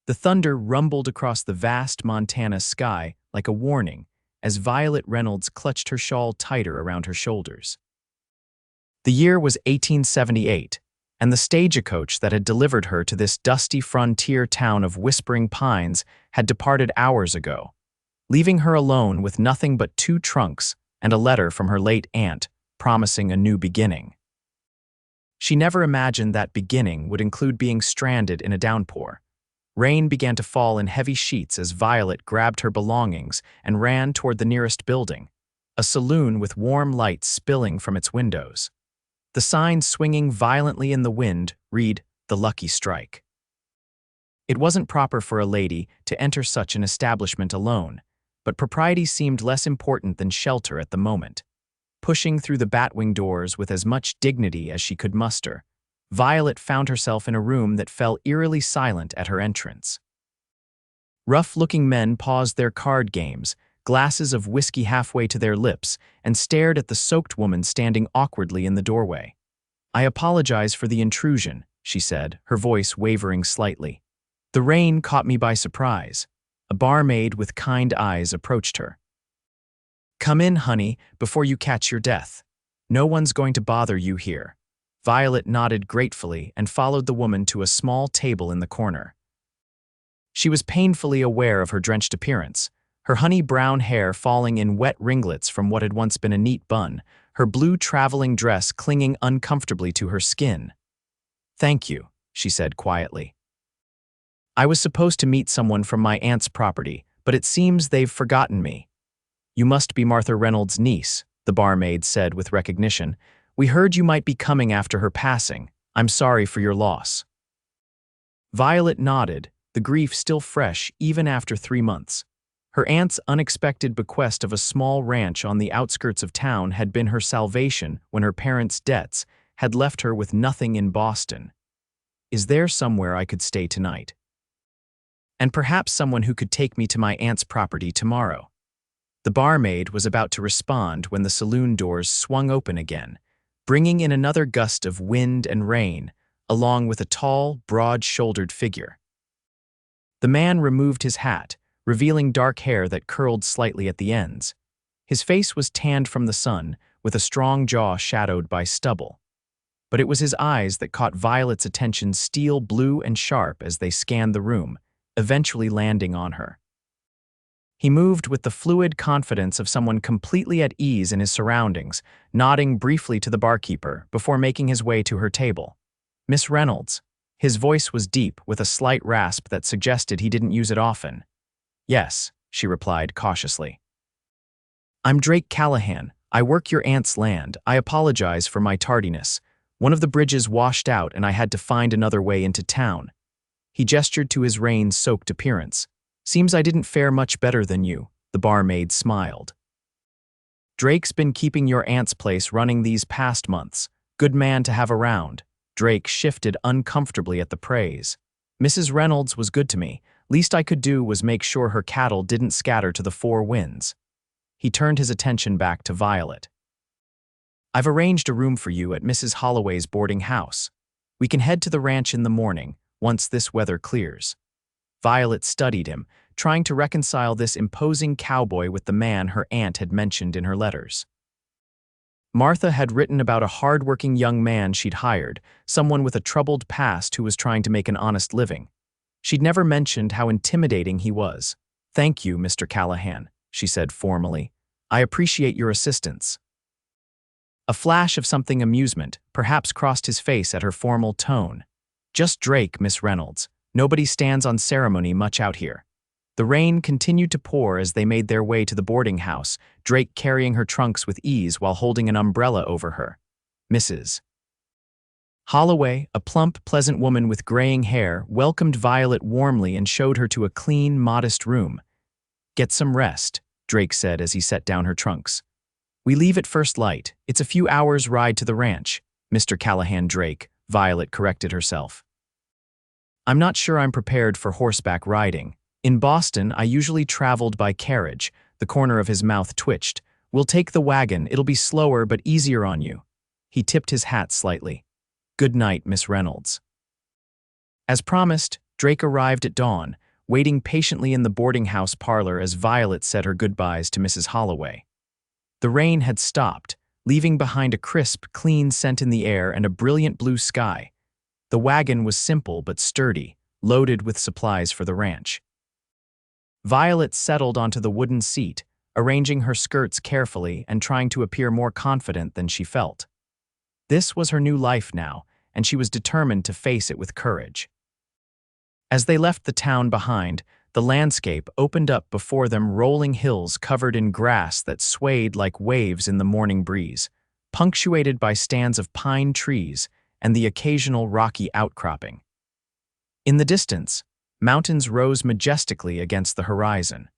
The thunder rumbled across the vast Montana sky like a warning as Violet Reynolds clutched her shawl tighter around her shoulders. The year was 1878, and the stagecoach that had delivered her to this dusty frontier town of Whispering Pines had departed hours ago, leaving her alone with nothing but 2 trunks and a letter from her late aunt promising a new beginning. She never imagined that beginning would include being stranded in a downpour. Rain began to fall in heavy sheets as Violet grabbed her belongings and ran toward the nearest building, a saloon with warm light spilling from its windows. The sign swinging violently in the wind read, "The Lucky Strike." It wasn't proper for a lady to enter such an establishment alone, but propriety seemed less important than shelter at the moment. Pushing through the batwing doors with as much dignity as she could muster, Violet found herself in a room that fell eerily silent at her entrance. Rough-looking men paused their card games, glasses of whiskey halfway to their lips, and stared at the soaked woman standing awkwardly in the doorway. "I apologize for the intrusion," she said, her voice wavering slightly. "The rain caught me by surprise." A barmaid with kind eyes approached her. "Come in, honey, before you catch your death. No one's going to bother you here." Violet nodded gratefully and followed the woman to a small table in the corner. She was painfully aware of her drenched appearance, her honey-brown hair falling in wet ringlets from what had once been a neat bun, her blue traveling dress clinging uncomfortably to her skin. "Thank you," she said quietly. "I was supposed to meet someone from my aunt's property, but it seems they've forgotten me." "You must be Martha Reynolds' niece," the barmaid said with recognition. "We heard you might be coming after her passing. I'm sorry for your loss." Violet nodded, the grief still fresh even after 3 months. Her aunt's unexpected bequest of a small ranch on the outskirts of town had been her salvation when her parents' debts had left her with nothing in Boston. "Is there somewhere I could stay tonight? And perhaps someone who could take me to my aunt's property tomorrow?" The barmaid was about to respond when the saloon doors swung open again, bringing in another gust of wind and rain, along with a tall, broad-shouldered figure. The man removed his hat, revealing dark hair that curled slightly at the ends. His face was tanned from the sun, with a strong jaw shadowed by stubble. But it was his eyes that caught Violet's attention, steel blue and sharp as they scanned the room, eventually landing on her. He moved with the fluid confidence of someone completely at ease in his surroundings, nodding briefly to the barkeeper before making his way to her table. "Miss Reynolds." His voice was deep, with a slight rasp that suggested he didn't use it often. "Yes," she replied cautiously. "I'm Drake Callahan. I work your aunt's land. I apologize for my tardiness. One of the bridges washed out and I had to find another way into town." He gestured to his rain-soaked appearance. "Seems I didn't fare much better than you," the barmaid smiled. "Drake's been keeping your aunt's place running these past months. Good man to have around." Drake shifted uncomfortably at the praise. "Mrs. Reynolds was good to me. Least I could do was make sure her cattle didn't scatter to the 4 winds." He turned his attention back to Violet. "I've arranged a room for you at Mrs. Holloway's boarding house. We can head to the ranch in the morning, once this weather clears." Violet studied him, trying to reconcile this imposing cowboy with the man her aunt had mentioned in her letters. Martha had written about a hard-working young man she'd hired, someone with a troubled past who was trying to make an honest living. She'd never mentioned how intimidating he was. "Thank you, Mr. Callahan," she said formally. "I appreciate your assistance." A flash of something amusement perhaps crossed his face at her formal tone. "Just Drake, Miss Reynolds. Nobody stands on ceremony much out here." The rain continued to pour as they made their way to the boarding house, Drake carrying her trunks with ease while holding an umbrella over her. Mrs. Holloway, a plump, pleasant woman with graying hair, welcomed Violet warmly and showed her to a clean, modest room. "Get some rest," Drake said as he set down her trunks. "We leave at first light. It's a few hours' ride to the ranch." "Mr. Callahan Drake," Violet corrected herself. "I'm not sure I'm prepared for horseback riding. In Boston, I usually traveled by carriage." The corner of his mouth twitched. "We'll take the wagon. It'll be slower but easier on you." He tipped his hat slightly. "Good night, Miss Reynolds." As promised, Drake arrived at dawn, waiting patiently in the boarding house parlor as Violet said her goodbyes to Mrs. Holloway. The rain had stopped, leaving behind a crisp, clean scent in the air and a brilliant blue sky. The wagon was simple but sturdy, loaded with supplies for the ranch. Violet settled onto the wooden seat, arranging her skirts carefully and trying to appear more confident than she felt. This was her new life now, and she was determined to face it with courage. As they left the town behind, the landscape opened up before them, rolling hills covered in grass that swayed like waves in the morning breeze, punctuated by stands of pine trees and the occasional rocky outcropping. In the distance, mountains rose majestically against the horizon.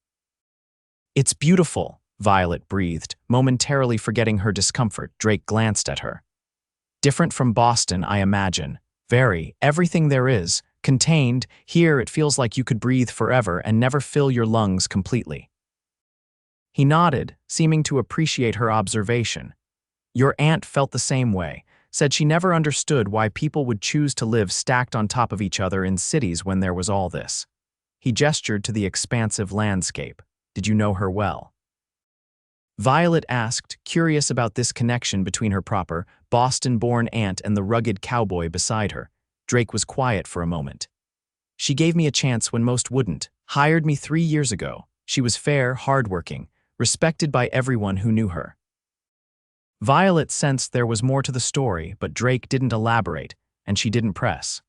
"It's beautiful," Violet breathed, momentarily forgetting her discomfort. Drake glanced at her. "Different from Boston, I imagine. Very. Everything there is, contained. Here it feels like you could breathe forever and never fill your lungs completely." He nodded, seeming to appreciate her observation. "Your aunt felt the same way, said she never understood why people would choose to live stacked on top of each other in cities when there was all this." He gestured to the expansive landscape. "Did you know her well?" Violet asked, curious about this connection between her proper, Boston-born aunt and the rugged cowboy beside her. Drake was quiet for a moment. "She gave me a chance when most wouldn't. Hired me 3 years ago. She was fair, hardworking, respected by everyone who knew her." Violet sensed there was more to the story, but Drake didn't elaborate, and she didn't press.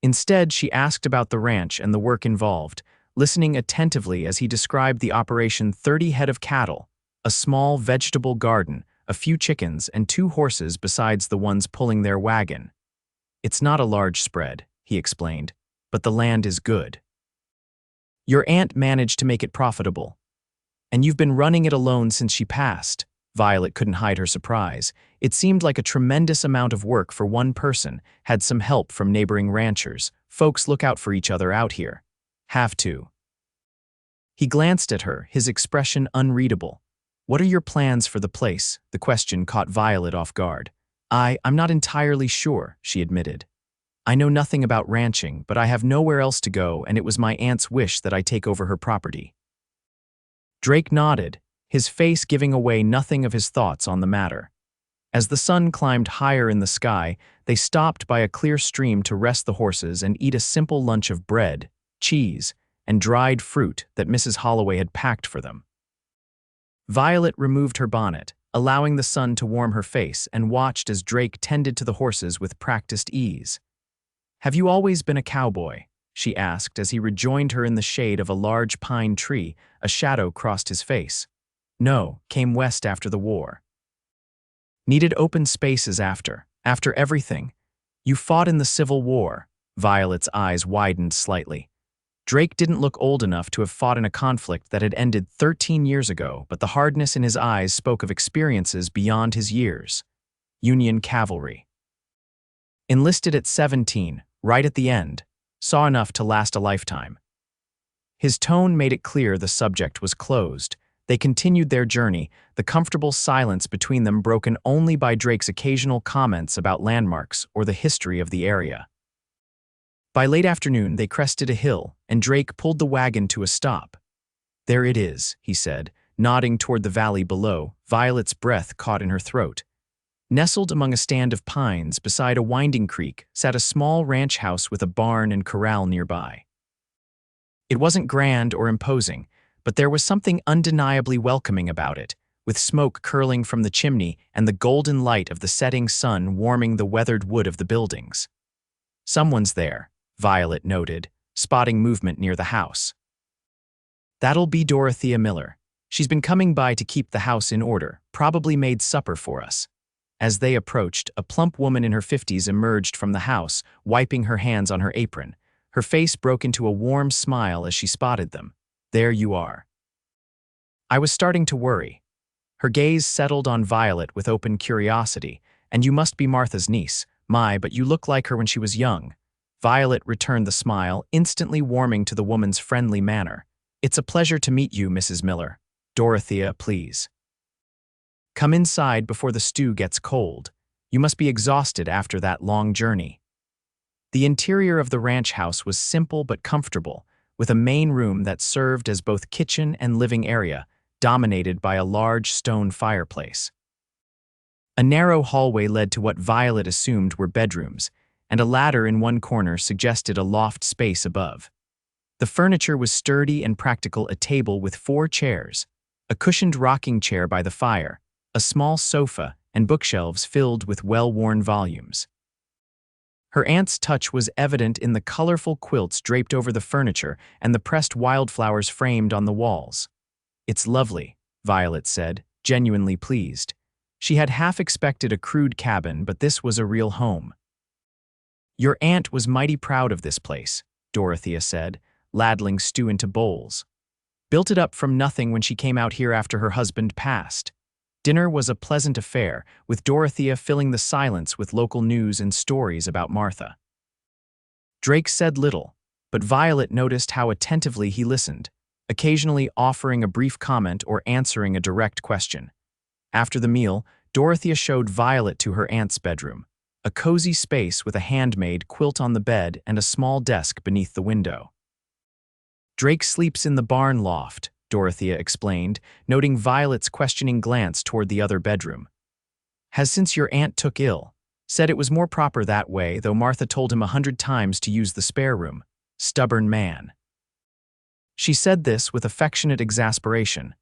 Instead, she asked about the ranch and the work involved, listening attentively as he described the operation: 30 head of cattle, a small vegetable garden, a few chickens, and 2 horses besides the ones pulling their wagon. "It's not a large spread," he explained, "but the land is good. Your aunt managed to make it profitable. And you've been running it alone since she passed." Violet couldn't hide her surprise. It seemed like a tremendous amount of work for one person. "Had some help from neighboring ranchers. Folks look out for each other out here. Have to." He glanced at her, his expression unreadable. "What are your plans for the place?" The question caught Violet off guard. I'm not entirely sure," she admitted. "I know nothing about ranching, but I have nowhere else to go, and it was my aunt's wish that I take over her property." Drake nodded, his face giving away nothing of his thoughts on the matter. As the sun climbed higher in the sky, they stopped by a clear stream to rest the horses and eat a simple lunch of bread, cheese, and dried fruit that Mrs. Holloway had packed for them. Violet removed her bonnet, allowing the sun to warm her face, and watched as Drake tended to the horses with practiced ease. "Have you always been a cowboy?" she asked as he rejoined her in the shade of a large pine tree. A shadow crossed his face. "No, came west after the war. Needed open spaces after everything. You fought in the Civil War." Violet's eyes widened slightly. Drake didn't look old enough to have fought in a conflict that had ended 13 years ago, but the hardness in his eyes spoke of experiences beyond his years. Union cavalry. Enlisted at 17, right at the end. Saw enough to last a lifetime. His tone made it clear the subject was closed. They continued their journey, the comfortable silence between them broken only by Drake's occasional comments about landmarks or the history of the area. By late afternoon, they crested a hill, and Drake pulled the wagon to a stop. "There it is," he said, nodding toward the valley below. Violet's breath caught in her throat. Nestled among a stand of pines beside a winding creek sat a small ranch house with a barn and corral nearby. It wasn't grand or imposing, but there was something undeniably welcoming about it, with smoke curling from the chimney and the golden light of the setting sun warming the weathered wood of the buildings. "Someone's there," Violet noted, spotting movement near the house. "That'll be Dorothea Miller. She's been coming by to keep the house in order, probably made supper for us." As they approached, a plump woman in her 50s emerged from the house, wiping her hands on her apron. Her face broke into a warm smile as she spotted them. "There you are." "I was starting to worry." Her gaze settled on Violet with open curiosity. "And you must be Martha's niece. My, but you look like her when she was young." Violet returned the smile, instantly warming to the woman's friendly manner. "It's a pleasure to meet you, Mrs. Miller. Dorothea, please. Come inside before the stew gets cold. You must be exhausted after that long journey." The interior of the ranch house was simple but comfortable, with a main room that served as both kitchen and living area, dominated by a large stone fireplace. A narrow hallway led to what Violet assumed were bedrooms, and a ladder in one corner suggested a loft space above. The furniture was sturdy and practical: a table with 4 chairs, a cushioned rocking chair by the fire, a small sofa, and bookshelves filled with well-worn volumes. Her aunt's touch was evident in the colorful quilts draped over the furniture and the pressed wildflowers framed on the walls. "It's lovely," Violet said, genuinely pleased. She had half expected a crude cabin, but this was a real home. "Your aunt was mighty proud of this place," Dorothea said, ladling stew into bowls. "Built it up from nothing when she came out here after her husband passed." Dinner was a pleasant affair, with Dorothea filling the silence with local news and stories about Martha. Drake said little, but Violet noticed how attentively he listened, occasionally offering a brief comment or answering a direct question. After the meal, Dorothea showed Violet to her aunt's bedroom, a cozy space with a handmade quilt on the bed and a small desk beneath the window. "Drake sleeps in the barn loft," Dorothea explained, noting Violet's questioning glance toward the other bedroom. "Has since your aunt took ill. Said it was more proper that way, though Martha told him 100 times to use the spare room. Stubborn man." She said this with affectionate exasperation.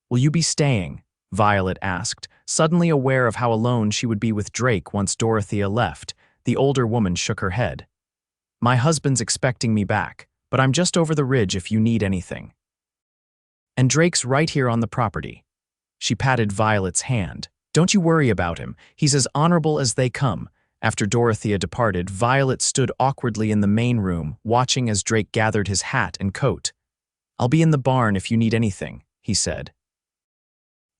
"Will you be staying?" Violet asked, suddenly aware of how alone she would be with Drake once Dorothea left. The older woman shook her head. "My husband's expecting me back, but I'm just over the ridge if you need anything. And Drake's right here on the property." She patted Violet's hand. "Don't you worry about him. He's as honorable as they come." After Dorothea departed, Violet stood awkwardly in the main room, watching as Drake gathered his hat and coat. "I'll be in the barn if you need anything," he said.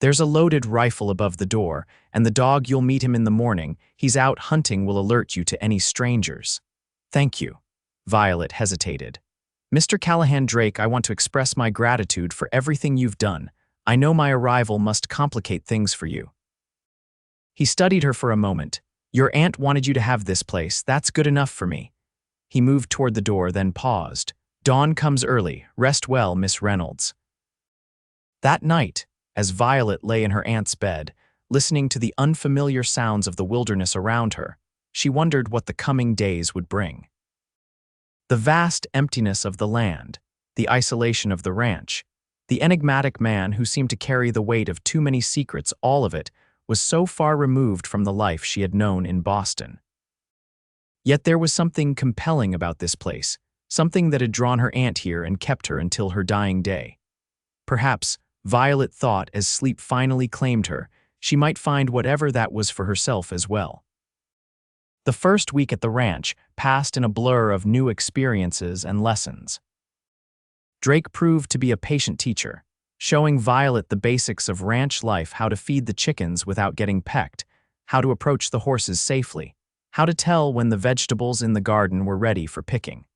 "There's a loaded rifle above the door, and the dog you'll meet him in the morning. He's out hunting, will alert you to any strangers." "Thank you." Violet hesitated. "Mr. Callahan Drake, I want to express my gratitude for everything you've done. I know my arrival must complicate things for you." He studied her for a moment. "Your aunt wanted you to have this place. That's good enough for me." He moved toward the door, then paused. "Dawn comes early. Rest well, Miss Reynolds." That night, as Violet lay in her aunt's bed, listening to the unfamiliar sounds of the wilderness around her, she wondered what the coming days would bring. The vast emptiness of the land, the isolation of the ranch, the enigmatic man who seemed to carry the weight of too many secrets, all of it was so far removed from the life she had known in Boston. Yet there was something compelling about this place, something that had drawn her aunt here and kept her until her dying day. Perhaps, Violet thought, as sleep finally claimed her, she might find whatever that was for herself as well. The first week at the ranch passed in a blur of new experiences and lessons. Drake proved to be a patient teacher, showing Violet the basics of ranch life: how to feed the chickens without getting pecked, how to approach the horses safely, how to tell when the vegetables in the garden were ready for picking.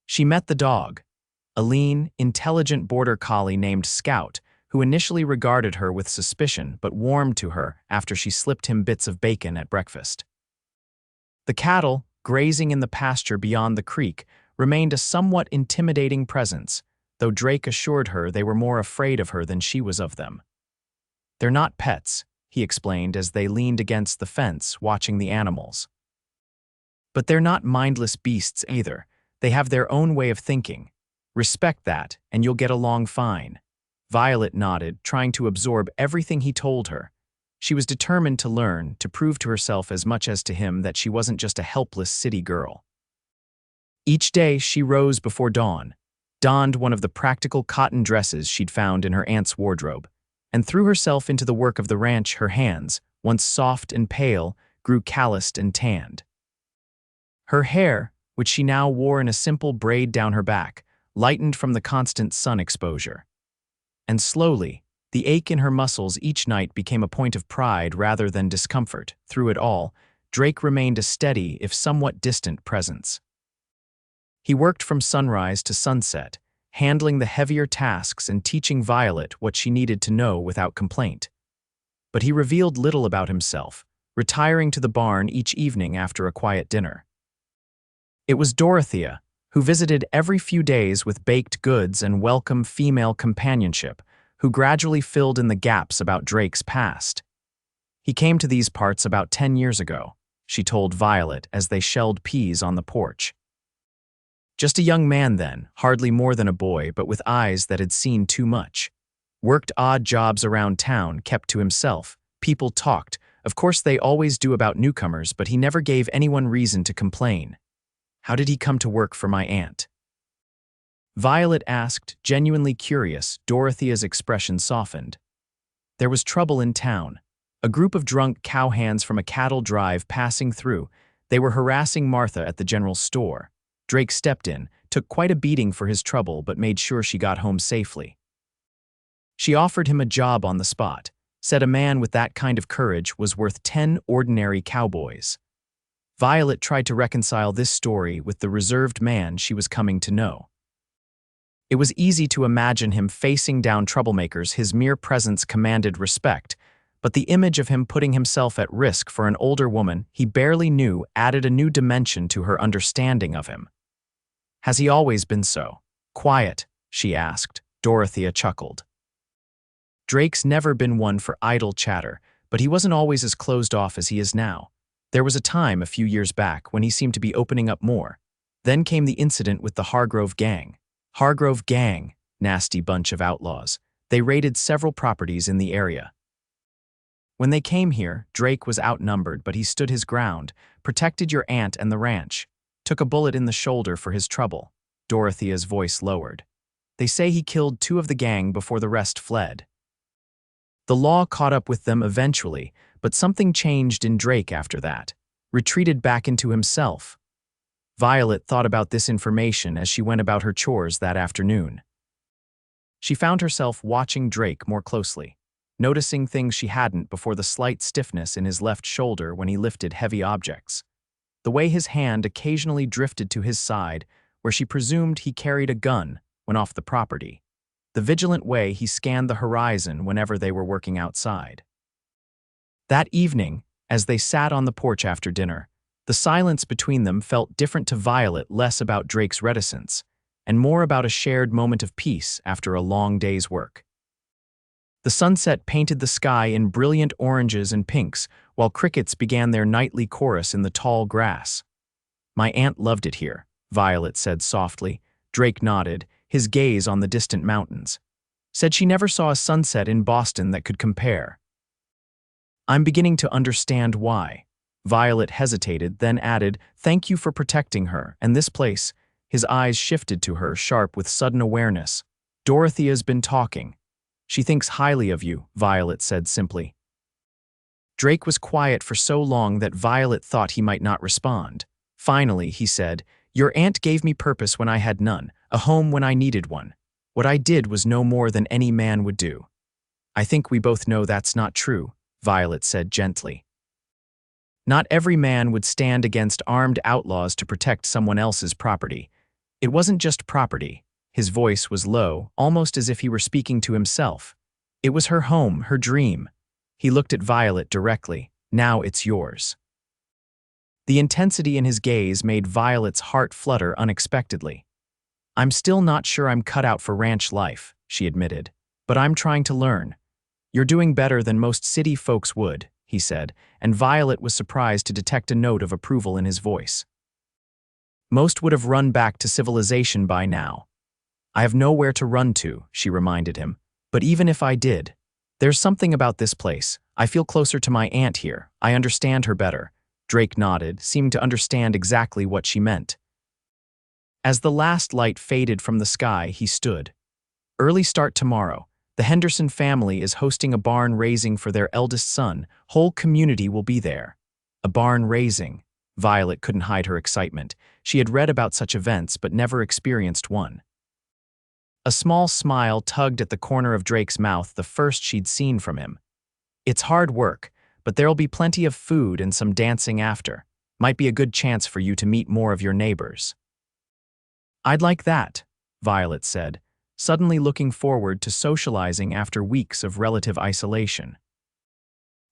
She met the dog, a lean, intelligent border collie named Scout, who initially regarded her with suspicion but warmed to her after she slipped him bits of bacon at breakfast. The cattle, grazing in the pasture beyond the creek, remained a somewhat intimidating presence, though Drake assured her they were more afraid of her than she was of them. "They're not pets," he explained as they leaned against the fence watching the animals. "But they're not mindless beasts either. They have their own way of thinking. Respect that, and you'll get along fine." Violet nodded, trying to absorb everything he told her. She was determined to learn, to prove to herself as much as to him that she wasn't just a helpless city girl. Each day she rose before dawn, donned one of the practical cotton dresses she'd found in her aunt's wardrobe, and threw herself into the work of the ranch. Her hands, once soft and pale, grew calloused and tanned. Her hair, which she now wore in a simple braid down her back, lightened from the constant sun exposure. And slowly, the ache in her muscles each night became a point of pride rather than discomfort. Through it all, Drake remained a steady, if somewhat distant, presence. He worked from sunrise to sunset, handling the heavier tasks and teaching Violet what she needed to know without complaint. But he revealed little about himself, retiring to the barn each evening after a quiet dinner. It was Dorothea, who visited every few days with baked goods and welcome female companionship, who gradually filled in the gaps about Drake's past. He came to these parts about 10 years ago, she told Violet as they shelled peas on the porch. Just a young man then, hardly more than a boy, but with eyes that had seen too much. Worked odd jobs around town, kept to himself. People talked. Of course they always do about newcomers, but he never gave anyone reason to complain. How did he come to work for my aunt? Violet asked, genuinely curious. Dorothea's expression softened. There was trouble in town. A group of drunk cowhands from a cattle drive passing through. They were harassing Martha at the general store. Drake stepped in, took quite a beating for his trouble, but made sure she got home safely. She offered him a job on the spot, said a man with that kind of courage was worth 10 ordinary cowboys. Violet tried to reconcile this story with the reserved man she was coming to know. It was easy to imagine him facing down troublemakers. His mere presence commanded respect, but the image of him putting himself at risk for an older woman he barely knew added a new dimension to her understanding of him. Has he always been so quiet? She asked. Dorothea chuckled. Drake's never been one for idle chatter, but he wasn't always as closed off as he is now. There was a time a few years back when he seemed to be opening up more. Then came the incident with the Hargrove gang. Hargrove gang, nasty bunch of outlaws. They raided several properties in the area. When they came here, Drake was outnumbered, but he stood his ground, protected your aunt and the ranch, took a bullet in the shoulder for his trouble. Dorothea's voice lowered. They say he killed 2 of the gang before the rest fled. The law caught up with them eventually, but something changed in Drake after that, retreated back into himself. Violet thought about this information as she went about her chores that afternoon. She found herself watching Drake more closely, noticing things she hadn't before: the slight stiffness in his left shoulder when he lifted heavy objects, the way his hand occasionally drifted to his side where she presumed he carried a gun when off the property, the vigilant way he scanned the horizon whenever they were working outside. That evening, as they sat on the porch after dinner, the silence between them felt different to Violet, less about Drake's reticence, and more about a shared moment of peace after a long day's work. The sunset painted the sky in brilliant oranges and pinks, while crickets began their nightly chorus in the tall grass. My aunt loved it here, Violet said softly. Drake nodded, his gaze on the distant mountains. Said she never saw a sunset in Boston that could compare. I'm beginning to understand why. Violet hesitated, then added, thank you for protecting her, and this place. His eyes shifted to her, sharp with sudden awareness. Dorothea's been talking. She thinks highly of you, Violet said simply. Drake was quiet for so long that Violet thought he might not respond. Finally, he said, your aunt gave me purpose when I had none, a home when I needed one. What I did was no more than any man would do. I think we both know that's not true, Violet said gently. Not every man would stand against armed outlaws to protect someone else's property. It wasn't just property. His voice was low, almost as if he were speaking to himself. It was her home, her dream. He looked at Violet directly. Now it's yours. The intensity in his gaze made Violet's heart flutter unexpectedly. I'm still not sure I'm cut out for ranch life, she admitted, but I'm trying to learn. You're doing better than most city folks would, he said, and Violet was surprised to detect a note of approval in his voice. Most would have run back to civilization by now. I have nowhere to run to, she reminded him, but even if I did, there's something about this place. I feel closer to my aunt here. I understand her better. Drake nodded, seemed to understand exactly what she meant. As the last light faded from the sky, he stood. Early start tomorrow. The Henderson family is hosting a barn raising for their eldest son. Whole community will be there. A barn raising. Violet couldn't hide her excitement. She had read about such events but never experienced one. A small smile tugged at the corner of Drake's mouth, the first she'd seen from him. It's hard work, but there'll be plenty of food and some dancing after. Might be a good chance for you to meet more of your neighbors. I'd like that, Violet said, suddenly looking forward to socializing after weeks of relative isolation.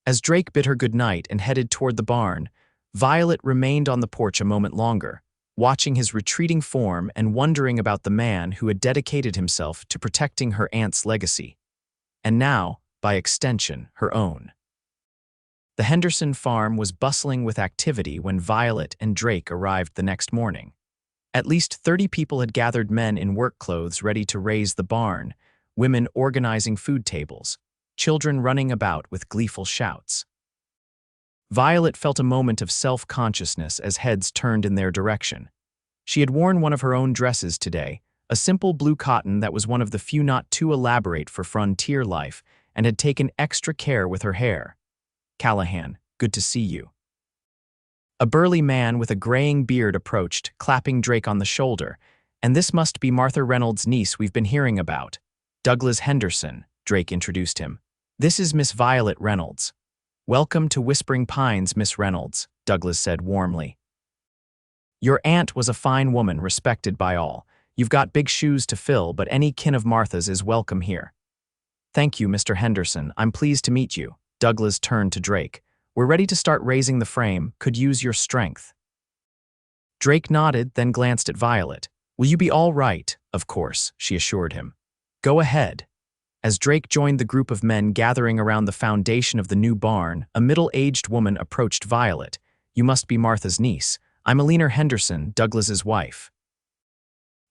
As Drake bid her goodnight and headed toward the barn, Violet remained on the porch a moment longer. watching his retreating form and wondering about the man who had dedicated himself to protecting her aunt's legacy, and now, by extension, her own. The Henderson farm was bustling with activity when Violet and Drake arrived the next morning. At least 30 people had gathered, men in work clothes ready to raise the barn, women organizing food tables, children running about with gleeful shouts. Violet felt a moment of self-consciousness as heads turned in their direction. She had worn one of her own dresses today, a simple blue cotton that was one of the few not too elaborate for frontier life, and had taken extra care with her hair. "Callahan, good to see you." A burly man with a graying beard approached, clapping Drake on the shoulder. "And this must be Martha Reynolds' niece we've been hearing about." "Douglas Henderson," Drake introduced him. "This is Miss Violet Reynolds." "Welcome to Whispering Pines, Miss Reynolds," Douglas said warmly. "Your aunt was a fine woman, respected by all. You've got big shoes to fill, but any kin of Martha's is welcome here." "Thank you, Mr. Henderson. I'm pleased to meet you." Douglas turned to Drake. "We're ready to start raising the frame. Could use your strength." Drake nodded, then glanced at Violet. "Will you be all right?" "Of course," she assured him. "Go ahead." As Drake joined the group of men gathering around the foundation of the new barn, a middle-aged woman approached Violet. "You must be Martha's niece. I'm Alina Henderson, Douglas's wife."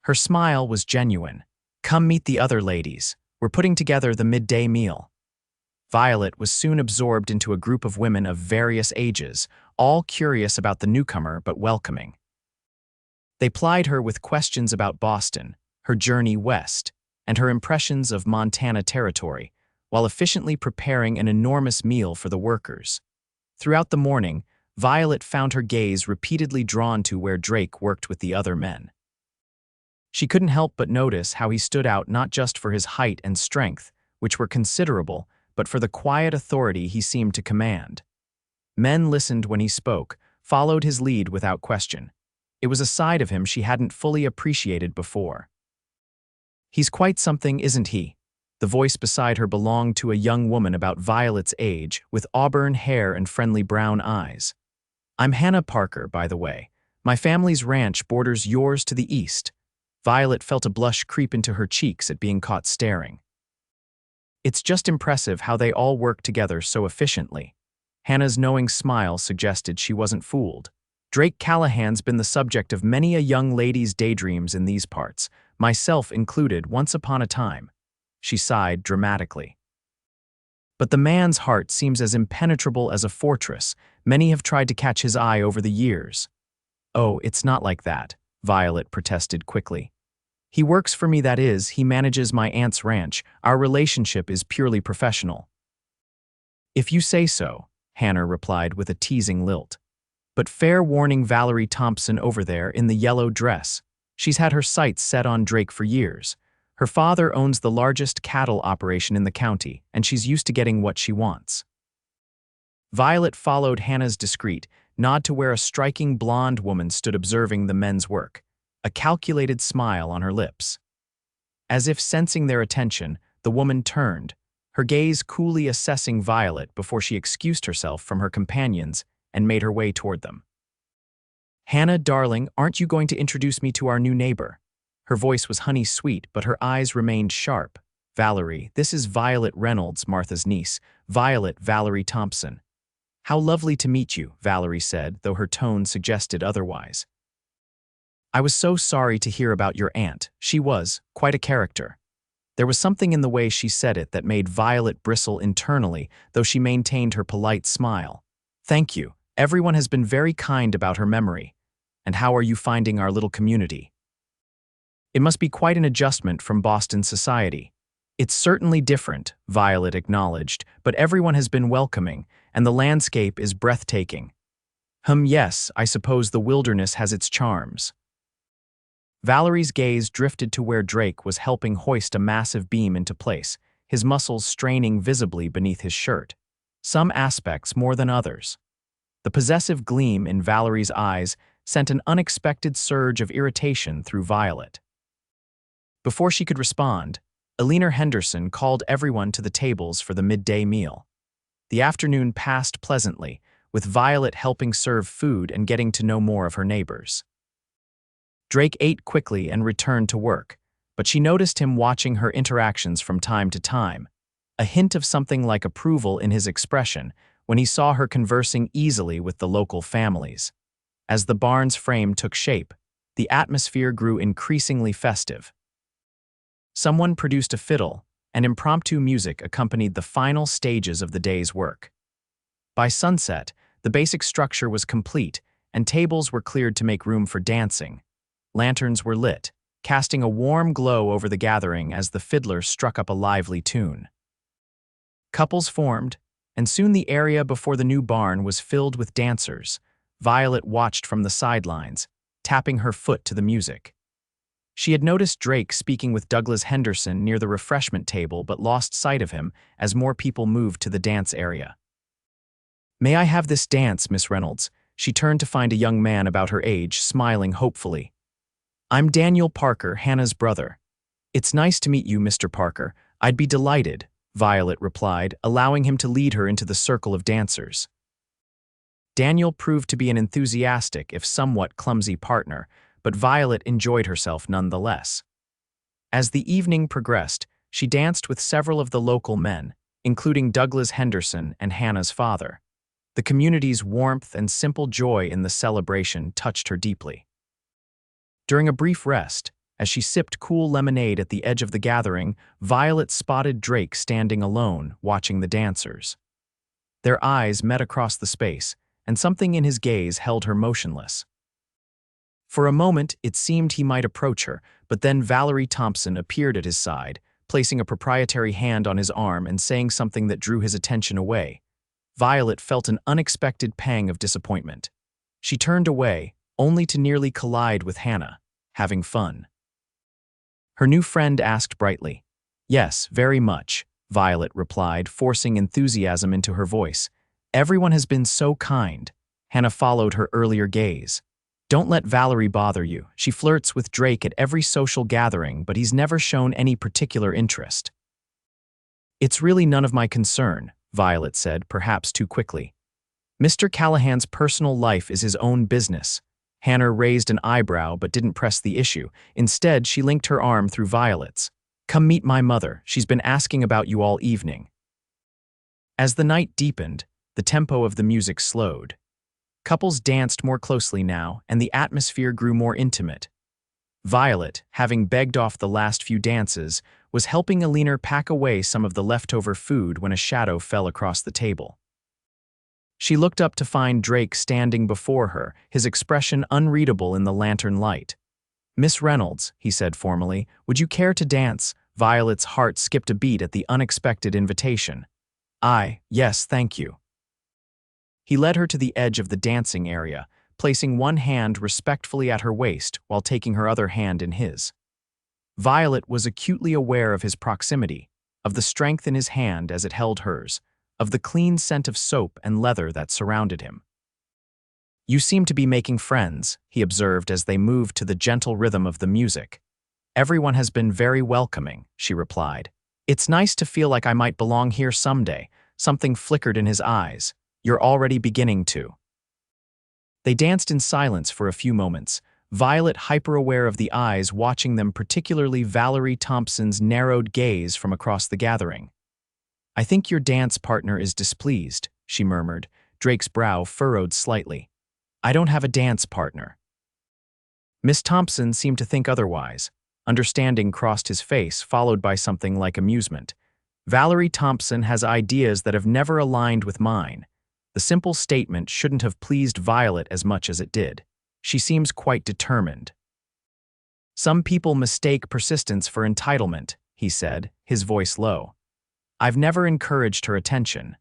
Her smile was genuine. "Come meet the other ladies. We're putting together the midday meal." Violet was soon absorbed into a group of women of various ages, all curious about the newcomer but welcoming. They plied her with questions about Boston, her journey west, and her impressions of Montana territory, while efficiently preparing an enormous meal for the workers. Throughout the morning, Violet found her gaze repeatedly drawn to where Drake worked with the other men. She couldn't help but notice how he stood out not just for his height and strength, which were considerable, but for the quiet authority he seemed to command. Men listened when he spoke, followed his lead without question. It was a side of him she hadn't fully appreciated before. "He's quite something, isn't he?" The voice beside her belonged to a young woman about Violet's age, with auburn hair and friendly brown eyes. "I'm Hannah Parker, by the way. My family's ranch borders yours to the east." Violet felt a blush creep into her cheeks at being caught staring. "It's just impressive how they all work together so efficiently." Hannah's knowing smile suggested she wasn't fooled. "Drake Callahan's been the subject of many a young lady's daydreams in these parts, myself included once upon a time." She sighed dramatically. "But the man's heart seems as impenetrable as a fortress. Many have tried to catch his eye over the years." "Oh, it's not like that," Violet protested quickly. "He works for me, that is, he manages my aunt's ranch. Our relationship is purely professional." "If you say so," Hannah replied with a teasing lilt. "But fair warning, Valerie Thompson over there in the yellow dress. She's had her sights set on Drake for years. Her father owns the largest cattle operation in the county, and she's used to getting what she wants." Violet followed Hannah's discreet nod to where a striking blonde woman stood observing the men's work, a calculated smile on her lips. As if sensing their attention, the woman turned, her gaze coolly assessing Violet before she excused herself from her companions and made her way toward them. "Hannah, darling, aren't you going to introduce me to our new neighbor?" Her voice was honey-sweet, but her eyes remained sharp. "Valerie, this is Violet Reynolds, Martha's niece, Valerie Thompson." "How lovely to meet you," Valerie said, though her tone suggested otherwise. "I was so sorry to hear about your aunt. She was quite a character." There was something in the way she said it that made Violet bristle internally, though she maintained her polite smile. "Thank you. Everyone has been very kind about her memory. And how are you finding our little community?" "It must be quite an adjustment from Boston society." "It's certainly different," Violet acknowledged, "but everyone has been welcoming, and the landscape is breathtaking." Yes, I suppose the wilderness has its charms." Valerie's gaze drifted to where Drake was helping hoist a massive beam into place, his muscles straining visibly beneath his shirt. Some aspects more than others. The possessive gleam in Valerie's eyes sent an unexpected surge of irritation through Violet. Before she could respond, Alina Henderson called everyone to the tables for the midday meal. The afternoon passed pleasantly, with Violet helping serve food and getting to know more of her neighbors. Drake ate quickly and returned to work, but she noticed him watching her interactions from time to time, a hint of something like approval in his expression when he saw her conversing easily with the local families. As the barn's frame took shape, the atmosphere grew increasingly festive. Someone produced a fiddle, and impromptu music accompanied the final stages of the day's work. By sunset, the basic structure was complete, and tables were cleared to make room for dancing. Lanterns were lit, casting a warm glow over the gathering as the fiddler struck up a lively tune. Couples formed, and soon the area before the new barn was filled with dancers. Violet watched from the sidelines, tapping her foot to the music. She had noticed Drake speaking with Douglas Henderson near the refreshment table but lost sight of him as more people moved to the dance area. "May I have this dance, Miss Reynolds?" She turned to find a young man about her age, smiling hopefully. "I'm Daniel Parker, Hannah's brother." "It's nice to meet you, Mr. Parker. I'd be delighted," Violet replied, allowing him to lead her into the circle of dancers. Daniel proved to be an enthusiastic, if somewhat clumsy partner, but Violet enjoyed herself nonetheless. As the evening progressed, she danced with several of the local men, including Douglas Henderson and Hannah's father. The community's warmth and simple joy in the celebration touched her deeply. During a brief rest, as she sipped cool lemonade at the edge of the gathering, Violet spotted Drake standing alone, watching the dancers. Their eyes met across the space, and something in his gaze held her motionless. For a moment, it seemed he might approach her, but then Valerie Thompson appeared at his side, placing a proprietary hand on his arm and saying something that drew his attention away. Violet felt an unexpected pang of disappointment. She turned away, only to nearly collide with Hannah. "Having fun?" Her new friend asked brightly. "Yes, very much," Violet replied, forcing enthusiasm into her voice. "Everyone has been so kind." Hannah followed her earlier gaze. "Don't let Valerie bother you. She flirts with Drake at every social gathering, but he's never shown any particular interest." "It's really none of my concern," Violet said, perhaps too quickly. "Mr. Callahan's personal life is his own business." Hannah raised an eyebrow but didn't press the issue. Instead, she linked her arm through Violet's. "Come meet my mother. She's been asking about you all evening." As the night deepened, the tempo of the music slowed. Couples danced more closely now, and the atmosphere grew more intimate. Violet, having begged off the last few dances, was helping Alina pack away some of the leftover food when a shadow fell across the table. She looked up to find Drake standing before her, his expression unreadable in the lantern light. "Miss Reynolds," he said formally, "would you care to dance?" Violet's heart skipped a beat at the unexpected invitation. Yes, thank you." He led her to the edge of the dancing area, placing one hand respectfully at her waist while taking her other hand in his. Violet was acutely aware of his proximity, of the strength in his hand as it held hers, of the clean scent of soap and leather that surrounded him. "You seem to be making friends," he observed as they moved to the gentle rhythm of the music. "Everyone has been very welcoming," she replied. "It's nice to feel like I might belong here someday." Something flickered in his eyes. "You're already beginning to." They danced in silence for a few moments, Violet hyper-aware of the eyes watching them, particularly Valerie Thompson's narrowed gaze from across the gathering. "I think your dance partner is displeased," she murmured, Drake's brow furrowed slightly. "I don't have a dance partner." Miss Thompson seemed to think otherwise. Understanding crossed his face, followed by something like amusement. "Valerie Thompson has ideas that have never aligned with mine." The simple statement shouldn't have pleased Violet as much as it did. She seems quite determined. "Some people mistake persistence for entitlement," he said, his voice low. "I've never encouraged her attention."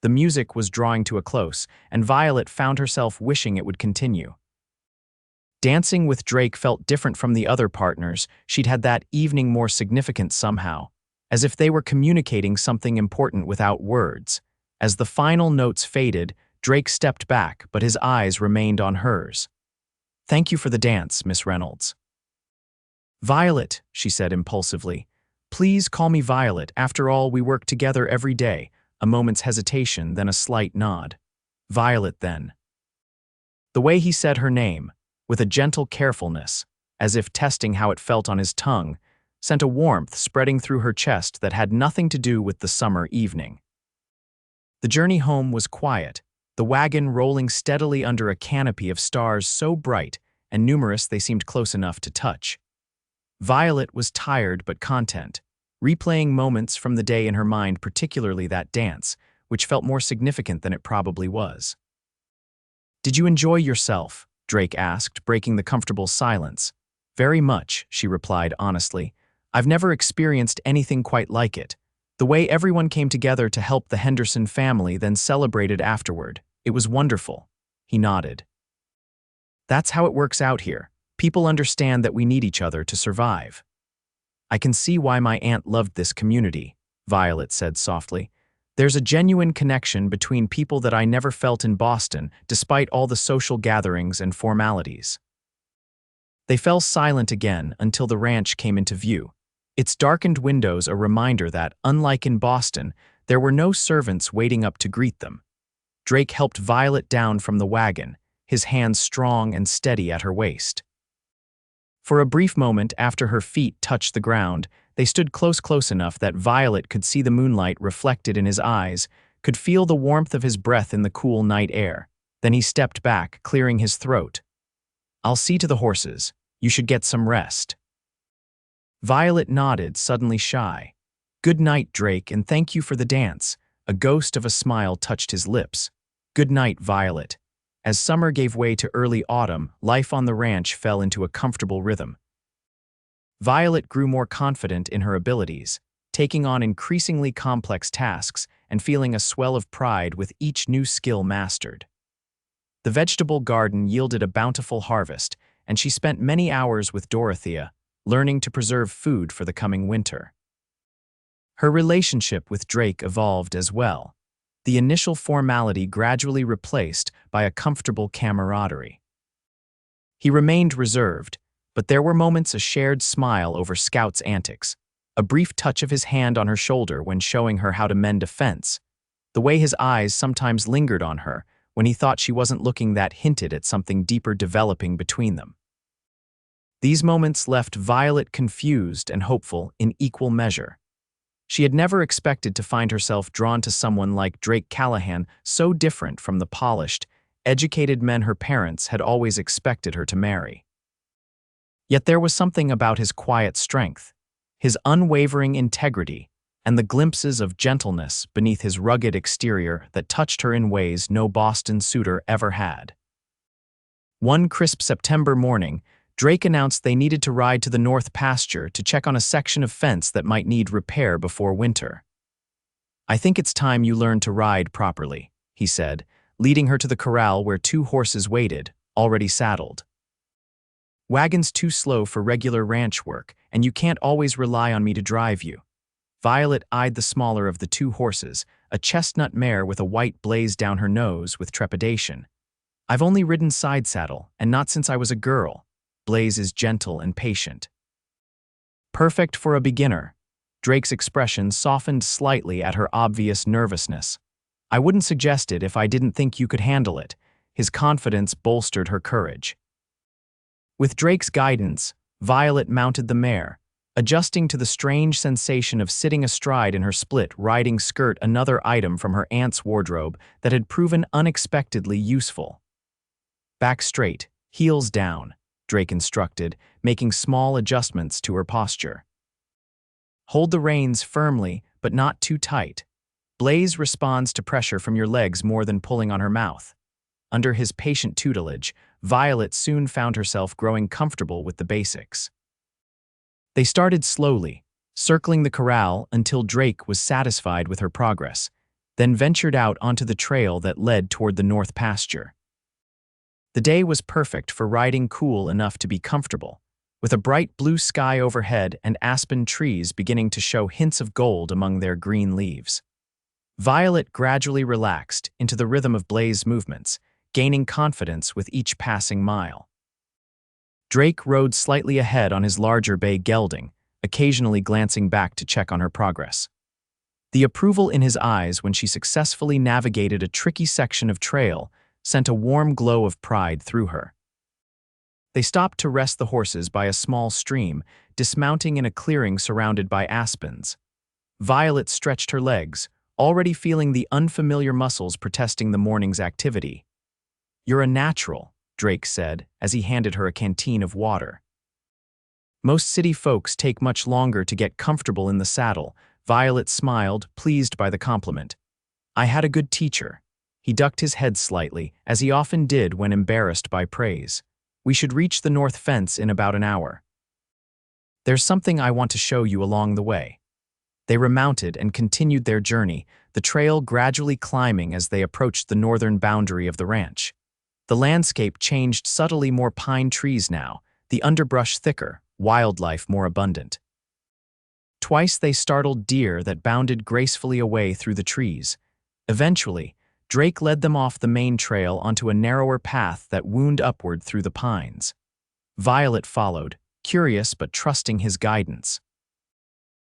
The music was drawing to a close, and Violet found herself wishing it would continue. Dancing with Drake felt different from the other partners. She'd had that evening more significant somehow, as if they were communicating something important without words. As the final notes faded, Drake stepped back, but his eyes remained on hers. "Thank you for the dance, Miss Reynolds." "Violet," she said impulsively. "Please call me Violet. After all, we work together every day." A moment's hesitation, then a slight nod. "Violet, then." The way he said her name, with a gentle carefulness, as if testing how it felt on his tongue, sent a warmth spreading through her chest that had nothing to do with the summer evening. The journey home was quiet, the wagon rolling steadily under a canopy of stars so bright and numerous they seemed close enough to touch. Violet was tired but content, replaying moments from the day in her mind, particularly that dance, which felt more significant than it probably was. "Did you enjoy yourself?" Drake asked, breaking the comfortable silence. "Very much," she replied honestly. "I've never experienced anything quite like it. The way everyone came together to help the Henderson family, then celebrated afterward. It was wonderful." He nodded. "That's how it works out here. People understand that we need each other to survive." "I can see why my aunt loved this community," Violet said softly. "There's a genuine connection between people that I never felt in Boston, despite all the social gatherings and formalities." They fell silent again until the ranch came into view, its darkened windows a reminder that, unlike in Boston, there were no servants waiting up to greet them. Drake helped Violet down from the wagon, his hands strong and steady at her waist. For a brief moment after her feet touched the ground, they stood close enough that Violet could see the moonlight reflected in his eyes, could feel the warmth of his breath in the cool night air. Then he stepped back, clearing his throat. "I'll see to the horses. You should get some rest." Violet nodded, suddenly shy. "Good night, Drake, and thank you for the dance." A ghost of a smile touched his lips. "Good night, Violet." As summer gave way to early autumn, life on the ranch fell into a comfortable rhythm. Violet grew more confident in her abilities, taking on increasingly complex tasks and feeling a swell of pride with each new skill mastered. The vegetable garden yielded a bountiful harvest, and she spent many hours with Dorothea, learning to preserve food for the coming winter. Her relationship with Drake evolved as well, the initial formality gradually replaced by a comfortable camaraderie. He remained reserved, but there were moments a shared smile over Scout's antics, a brief touch of his hand on her shoulder when showing her how to mend a fence, the way his eyes sometimes lingered on her when he thought she wasn't looking that hinted at something deeper developing between them. These moments left Violet confused and hopeful in equal measure. She had never expected to find herself drawn to someone like Drake Callahan, so different from the polished, educated men her parents had always expected her to marry. Yet there was something about his quiet strength, his unwavering integrity, and the glimpses of gentleness beneath his rugged exterior that touched her in ways no Boston suitor ever had. One crisp September morning, Drake announced they needed to ride to the north pasture to check on a section of fence that might need repair before winter. "I think it's time you learned to ride properly," he said, leading her to the corral where 2 horses waited, already saddled. "Wagon's too slow for regular ranch work, and you can't always rely on me to drive you." Violet eyed the smaller of the 2 horses, a chestnut mare with a white blaze down her nose, with trepidation. "I've only ridden side saddle, and not since I was a girl." Blaze is gentle and patient. "Perfect for a beginner." Drake's expression softened slightly at her obvious nervousness. "I wouldn't suggest it if I didn't think you could handle it." His confidence bolstered her courage. With Drake's guidance, Violet mounted the mare, adjusting to the strange sensation of sitting astride in her split riding skirt, another item from her aunt's wardrobe that had proven unexpectedly useful. "Back straight, heels down," Drake instructed, making small adjustments to her posture. "Hold the reins firmly, but not too tight. Blaze responds to pressure from your legs more than pulling on her mouth." Under his patient tutelage, Violet soon found herself growing comfortable with the basics. They started slowly, circling the corral until Drake was satisfied with her progress, then ventured out onto the trail that led toward the north pasture. The day was perfect for riding, cool enough to be comfortable, with a bright blue sky overhead and aspen trees beginning to show hints of gold among their green leaves. Violet gradually relaxed into the rhythm of Blaze's movements, gaining confidence with each passing mile. Drake rode slightly ahead on his larger bay gelding, occasionally glancing back to check on her progress. The approval in his eyes when she successfully navigated a tricky section of trail sent a warm glow of pride through her. They stopped to rest the horses by a small stream, dismounting in a clearing surrounded by aspens. Violet stretched her legs, already feeling the unfamiliar muscles protesting the morning's activity. "You're a natural," Drake said as he handed her a canteen of water. "Most city folks take much longer to get comfortable in the saddle." Violet smiled, pleased by the compliment. "I had a good teacher." He ducked his head slightly, as he often did when embarrassed by praise. "We should reach the north fence in about an hour. There's something I want to show you along the way." They remounted and continued their journey, the trail gradually climbing as they approached the northern boundary of the ranch. The landscape changed subtly, more pine trees now, the underbrush thicker, wildlife more abundant. Twice they startled deer that bounded gracefully away through the trees. Eventually, Drake led them off the main trail onto a narrower path that wound upward through the pines. Violet followed, curious but trusting his guidance.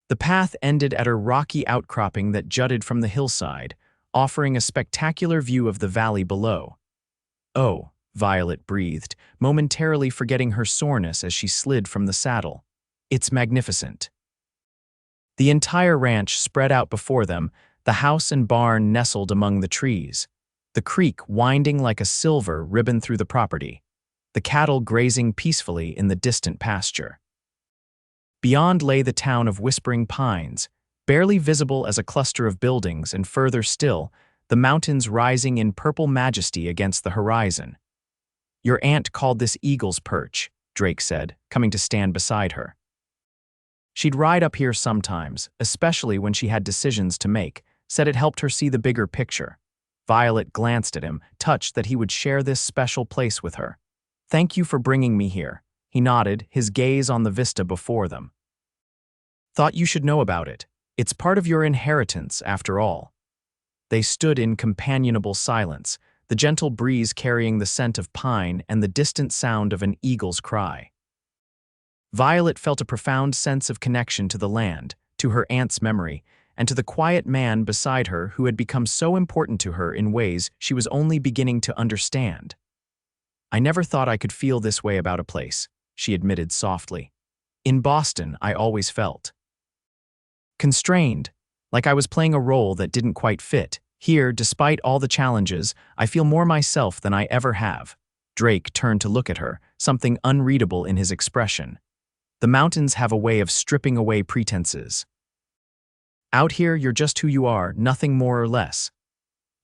The path ended at a rocky outcropping that jutted from the hillside, offering a spectacular view of the valley below. "Oh," Violet breathed, momentarily forgetting her soreness as she slid from the saddle. "It's magnificent." The entire ranch spread out before them, the house and barn nestled among the trees, the creek winding like a silver ribbon through the property, the cattle grazing peacefully in the distant pasture. Beyond lay the town of Whispering Pines, barely visible as a cluster of buildings, and further still, the mountains rising in purple majesty against the horizon. "Your aunt called this Eagle's Perch," Drake said, coming to stand beside her. "She'd ride up here sometimes, especially when she had decisions to make, said it helped her see the bigger picture." Violet glanced at him, touched that he would share this special place with her. "Thank you for bringing me here." He nodded, his gaze on the vista before them. "Thought you should know about it. It's part of your inheritance, after all." They stood in companionable silence, the gentle breeze carrying the scent of pine and the distant sound of an eagle's cry. Violet felt a profound sense of connection to the land, to her aunt's memory, and to the quiet man beside her who had become so important to her in ways she was only beginning to understand. "I never thought I could feel this way about a place," she admitted softly. "In Boston, I always felt constrained, like I was playing a role that didn't quite fit. Here, despite all the challenges, I feel more myself than I ever have." Drake turned to look at her, something unreadable in his expression. "The mountains have a way of stripping away pretenses. Out here, you're just who you are, nothing more or less."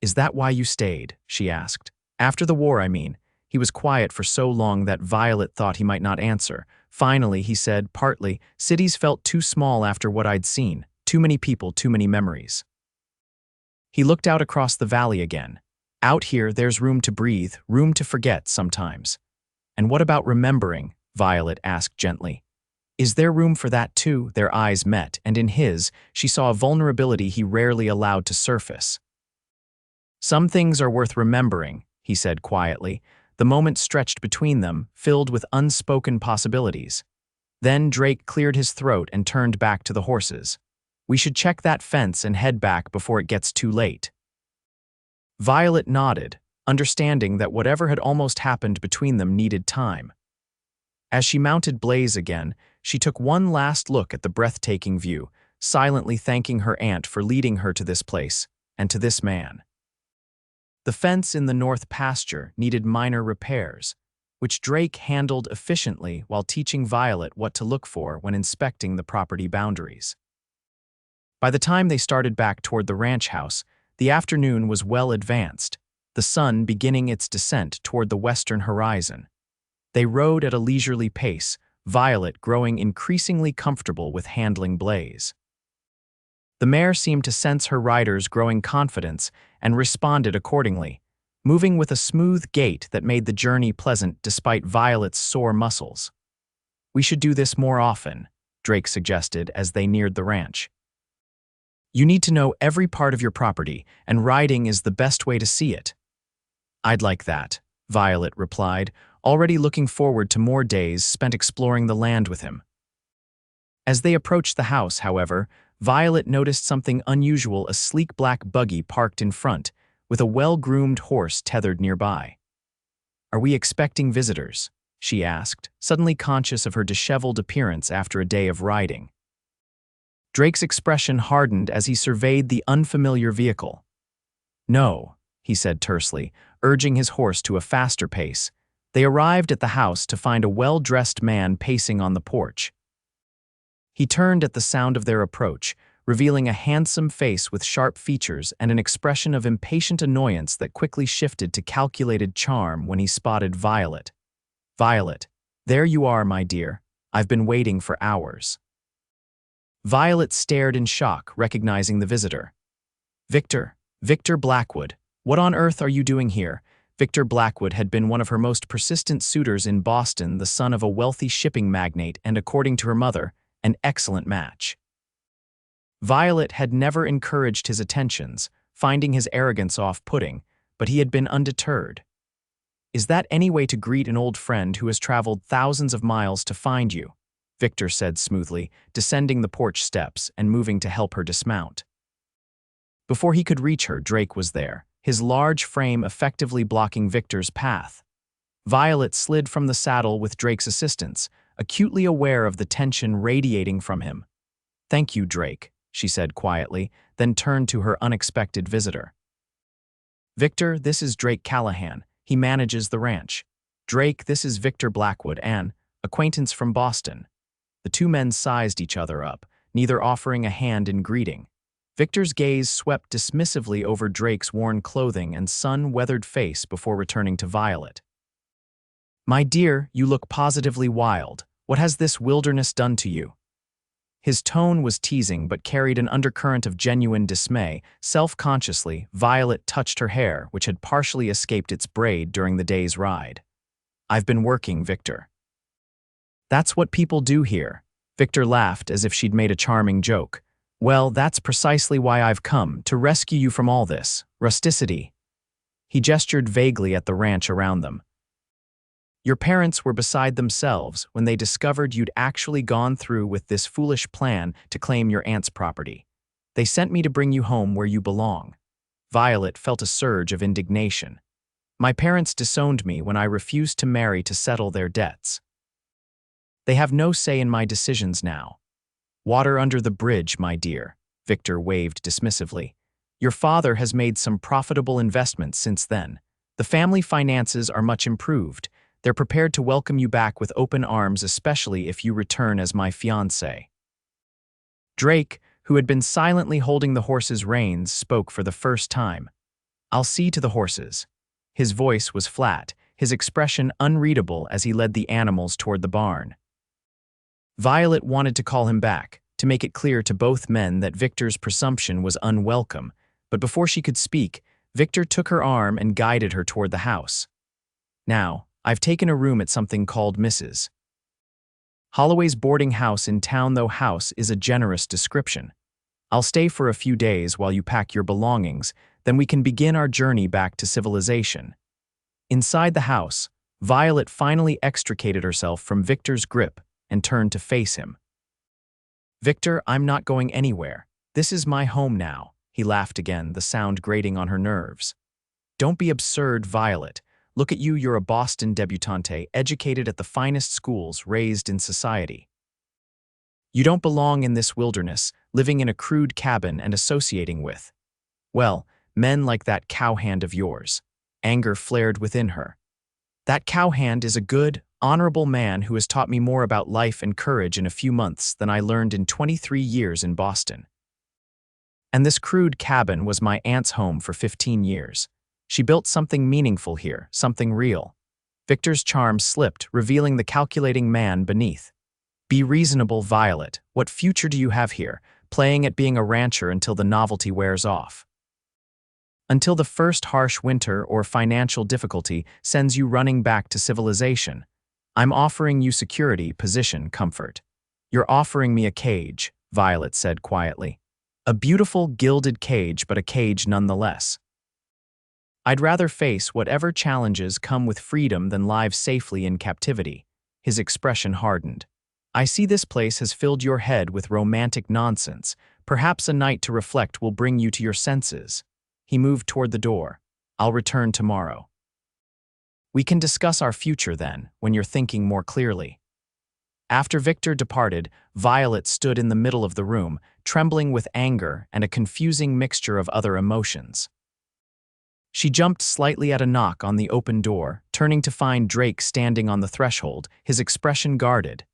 "Is that why you stayed?" she asked. "After the war, I mean." He was quiet for so long that Violet thought he might not answer. Finally, he said, partly, "Cities felt too small after what I'd seen. Too many people, too many memories." He looked out across the valley again. "Out here, there's room to breathe, room to forget sometimes." "And what about remembering?" Violet asked gently. "Is there room for that too?" Their eyes met, and in his, she saw a vulnerability he rarely allowed to surface. "Some things are worth remembering," he said quietly. The moment stretched between them, filled with unspoken possibilities. Then Drake cleared his throat and turned back to the horses. "We should check that fence and head back before it gets too late." Violet nodded, understanding that whatever had almost happened between them needed time. As she mounted Blaze again, she took one last look at the breathtaking view, silently thanking her aunt for leading her to this place, and to this man. The fence in the north pasture needed minor repairs, which Drake handled efficiently while teaching Violet what to look for when inspecting the property boundaries. By the time they started back toward the ranch house, the afternoon was well advanced, the sun beginning its descent toward the western horizon. They rode at a leisurely pace, Violet growing increasingly comfortable with handling Blaze. The mare seemed to sense her rider's growing confidence and responded accordingly, moving with a smooth gait that made the journey pleasant despite Violet's sore muscles. "We should do this more often," Drake suggested as they neared the ranch. "You need to know every part of your property, and riding is the best way to see it." "I'd like that," Violet replied, already looking forward to more days spent exploring the land with him. As they approached the house, however, Violet noticed something unusual: a sleek black buggy parked in front, with a well-groomed horse tethered nearby. "Are we expecting visitors?" she asked, suddenly conscious of her disheveled appearance after a day of riding. Drake's expression hardened as he surveyed the unfamiliar vehicle. "No," he said tersely, urging his horse to a faster pace. They arrived at the house to find a well-dressed man pacing on the porch. He turned at the sound of their approach, revealing a handsome face with sharp features and an expression of impatient annoyance that quickly shifted to calculated charm when he spotted Violet. "Violet, there you are, my dear. I've been waiting for hours." Violet stared in shock, recognizing the visitor. Victor Blackwood, what on earth are you doing here?" Victor Blackwood had been one of her most persistent suitors in Boston, the son of a wealthy shipping magnate and, according to her mother, an excellent match. Violet had never encouraged his attentions, finding his arrogance off-putting, but he had been undeterred. "Is that any way to greet an old friend who has traveled thousands of miles to find you?" Victor said smoothly, descending the porch steps and moving to help her dismount. Before he could reach her, Drake was there, his large frame effectively blocking Victor's path. Violet slid from the saddle with Drake's assistance, acutely aware of the tension radiating from him. "Thank you, Drake," she said quietly, then turned to her unexpected visitor. "Victor, this is Drake Callahan. He manages the ranch. Drake, this is Victor Blackwood, an acquaintance from Boston." The two men sized each other up, neither offering a hand in greeting. Victor's gaze swept dismissively over Drake's worn clothing and sun-weathered face before returning to Violet. "My dear, you look positively wild. What has this wilderness done to you?" His tone was teasing but carried an undercurrent of genuine dismay. Self-consciously, Violet touched her hair, which had partially escaped its braid during the day's ride. "I've been working, Victor." "That's what people do here." Victor laughed as if she'd made a charming joke. "Well, that's precisely why I've come, to rescue you from all this rusticity." He gestured vaguely at the ranch around them. "Your parents were beside themselves when they discovered you'd actually gone through with this foolish plan to claim your aunt's property. They sent me to bring you home where you belong." Violet felt a surge of indignation. "My parents disowned me when I refused to marry to settle their debts. They have no say in my decisions now." "Water under the bridge, my dear," Victor waved dismissively. "Your father has made some profitable investments since then. The family finances are much improved. They're prepared to welcome you back with open arms, especially if you return as my fiancé." Drake, who had been silently holding the horse's reins, spoke for the first time. "I'll see to the horses." His voice was flat, his expression unreadable as he led the animals toward the barn. Violet wanted to call him back, to make it clear to both men that Victor's presumption was unwelcome, but before she could speak, Victor took her arm and guided her toward the house. "Now, I've taken a room at something called Mrs. Holloway's boarding house in town, though house is a generous description. I'll stay for a few days while you pack your belongings, then we can begin our journey back to civilization." Inside the house, Violet finally extricated herself from Victor's grip and turned to face him. "Victor, I'm not going anywhere. This is my home now," he laughed again, the sound grating on her nerves. "Don't be absurd, Violet. Look at you, you're a Boston debutante, educated at the finest schools, raised in society. You don't belong in this wilderness, living in a crude cabin and associating with, well, men like that cowhand of yours." Anger flared within her. "That cowhand is a good, honorable man who has taught me more about life and courage in a few months than I learned in 23 years in Boston. And this crude cabin was my aunt's home for 15 years. She built something meaningful here, something real." Victor's charm slipped, revealing the calculating man beneath. "Be reasonable, Violet. What future do you have here, playing at being a rancher until the novelty wears off? Until the first harsh winter or financial difficulty sends you running back to civilization. I'm offering you security, position, comfort." "You're offering me a cage," Violet said quietly. "A beautiful, gilded cage, but a cage nonetheless. I'd rather face whatever challenges come with freedom than live safely in captivity." His expression hardened. "I see this place has filled your head with romantic nonsense. Perhaps a night to reflect will bring you to your senses." He moved toward the door. "I'll return tomorrow." We can discuss our future then, when you're thinking more clearly. After Victor departed, Violet stood in the middle of the room, trembling with anger and a confusing mixture of other emotions. She jumped slightly at a knock on the open door, turning to find Drake standing on the threshold, his expression guarded.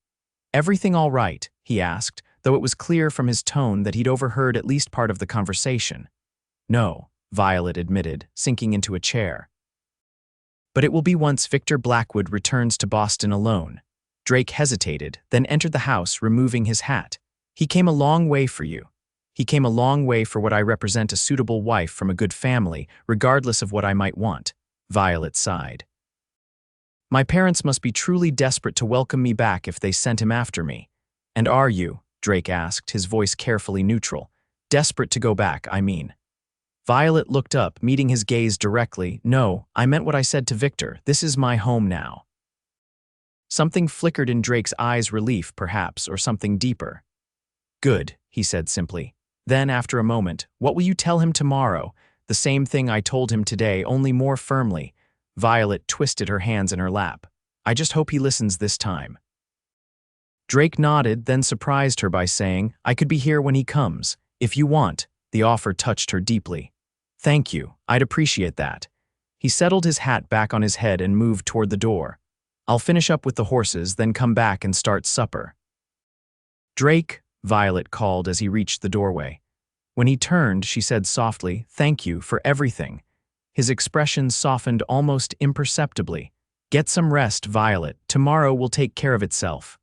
"Everything all right?" he asked, though it was clear from his tone that he'd overheard at least part of the conversation. "No," Violet admitted, sinking into a chair. "But it will be once Victor Blackwood returns to Boston alone." Drake hesitated, then entered the house, removing his hat. "He came a long way for you. He came a long way for what I represent, a suitable wife from a good family, regardless of what I might want," Violet sighed. "My parents must be truly desperate to welcome me back if they sent him after me." "And are you?" Drake asked, his voice carefully neutral. "Desperate to go back, I mean." Violet looked up, meeting his gaze directly. "No, I meant what I said to Victor. This is my home now." Something flickered in Drake's eyes, relief, perhaps, or something deeper. "Good," he said simply. Then, after a moment, "What will you tell him tomorrow?" "The same thing I told him today, only more firmly." Violet twisted her hands in her lap. "I just hope he listens this time." Drake nodded, then surprised her by saying, "I could be here when he comes, if you want." The offer touched her deeply. "Thank you, I'd appreciate that." He settled his hat back on his head and moved toward the door. "I'll finish up with the horses, then come back and start supper." "Drake," Violet called as he reached the doorway. When he turned, she said softly, "Thank you for everything." His expression softened almost imperceptibly. "Get some rest, Violet. Tomorrow will take care of itself."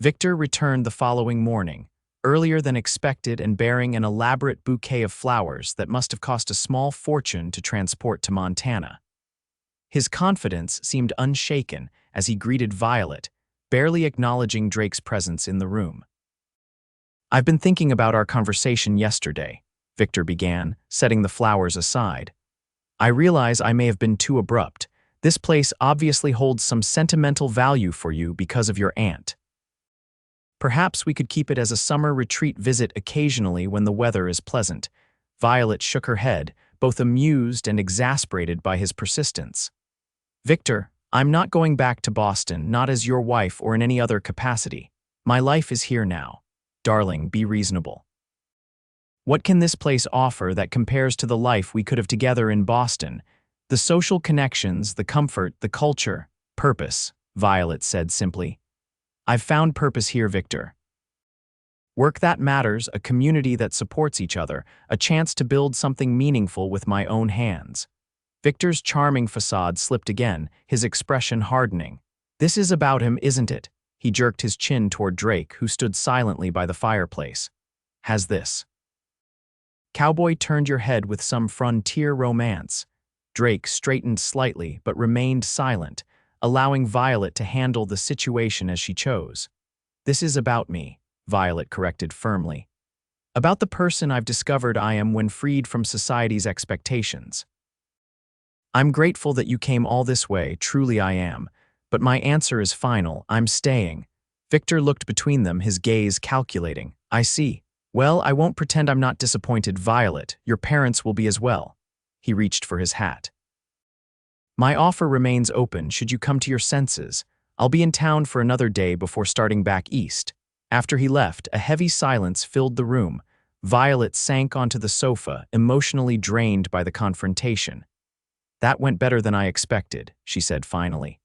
Victor returned the following morning, earlier than expected and bearing an elaborate bouquet of flowers that must have cost a small fortune to transport to Montana. His confidence seemed unshaken as he greeted Violet, barely acknowledging Drake's presence in the room. "I've been thinking about our conversation yesterday," Victor began, setting the flowers aside. "I realize I may have been too abrupt. This place obviously holds some sentimental value for you because of your aunt. Perhaps we could keep it as a summer retreat visit occasionally when the weather is pleasant." Violet shook her head, both amused and exasperated by his persistence. "Victor, I'm not going back to Boston, not as your wife or in any other capacity. My life is here now. Darling, be reasonable. What can this place offer that compares to the life we could have together in Boston? The social connections, the comfort, the culture." "Purpose," Violet said simply. "I've found purpose here, Victor. Work that matters, a community that supports each other, a chance to build something meaningful with my own hands." Victor's charming facade slipped again, his expression hardening. "This is about him, isn't it?" He jerked his chin toward Drake, who stood silently by the fireplace. "Has this?" Cowboy turned your head with some frontier romance. Drake straightened slightly but remained silent, allowing Violet to handle the situation as she chose. "This is about me," Violet corrected firmly. "About the person I've discovered I am when freed from society's expectations. I'm grateful that you came all this way, truly I am, but my answer is final, I'm staying." Victor looked between them, his gaze calculating. "I see. Well, I won't pretend I'm not disappointed, Violet. Your parents will be as well." He reached for his hat. "My offer remains open should you come to your senses. I'll be in town for another day before starting back east." After he left, a heavy silence filled the room. Violet sank onto the sofa, emotionally drained by the confrontation. "That went better than I expected," she said finally.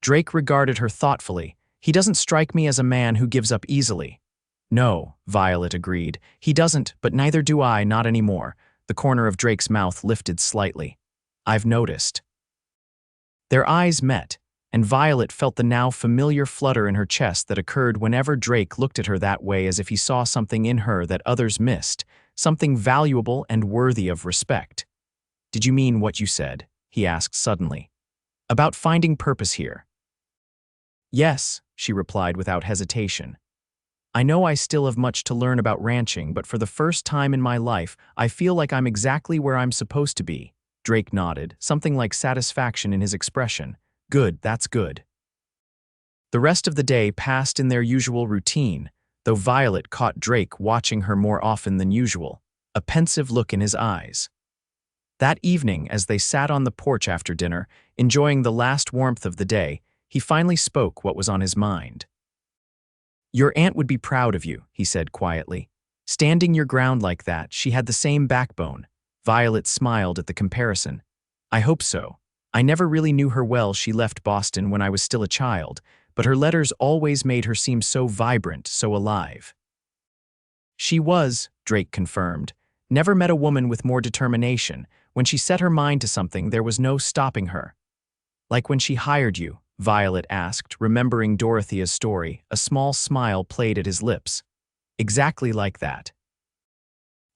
Drake regarded her thoughtfully. "He doesn't strike me as a man who gives up easily." "No," Violet agreed. "He doesn't, but neither do I, not anymore." The corner of Drake's mouth lifted slightly. "I've noticed." Their eyes met, and Violet felt the now familiar flutter in her chest that occurred whenever Drake looked at her that way, as if he saw something in her that others missed, something valuable and worthy of respect. "Did you mean what you said?" he asked suddenly. "About finding purpose here?" "Yes," she replied without hesitation. "I know I still have much to learn about ranching, but for the first time in my life, I feel like I'm exactly where I'm supposed to be." Drake nodded, something like satisfaction in his expression. "Good, that's good." The rest of the day passed in their usual routine, though Violet caught Drake watching her more often than usual, a pensive look in his eyes. That evening, as they sat on the porch after dinner, enjoying the last warmth of the day, he finally spoke what was on his mind. "Your aunt would be proud of you," he said quietly. "Standing your ground like that, she had the same backbone." Violet smiled at the comparison. "I hope so. I never really knew her well. She left Boston when I was still a child, but her letters always made her seem so vibrant, so alive." "She was," Drake confirmed. "Never met a woman with more determination. When she set her mind to something, there was no stopping her." "Like when she hired you?" Violet asked, remembering Dorothea's story. A small smile played at his lips. "Exactly like that.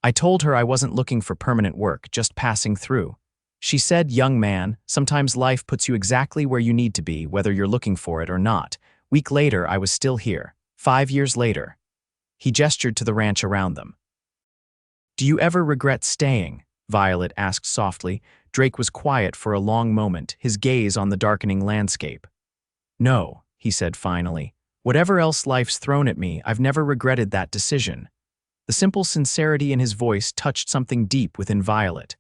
I told her I wasn't looking for permanent work, just passing through. She said, 'Young man, sometimes life puts you exactly where you need to be, whether you're looking for it or not.' Week later, I was still here. 5 years later." He gestured to the ranch around them. "Do you ever regret staying?" Violet asked softly. Drake was quiet for a long moment, his gaze on the darkening landscape. "No," he said finally. "Whatever else life's thrown at me, I've never regretted that decision." The simple sincerity in his voice touched something deep within Violet.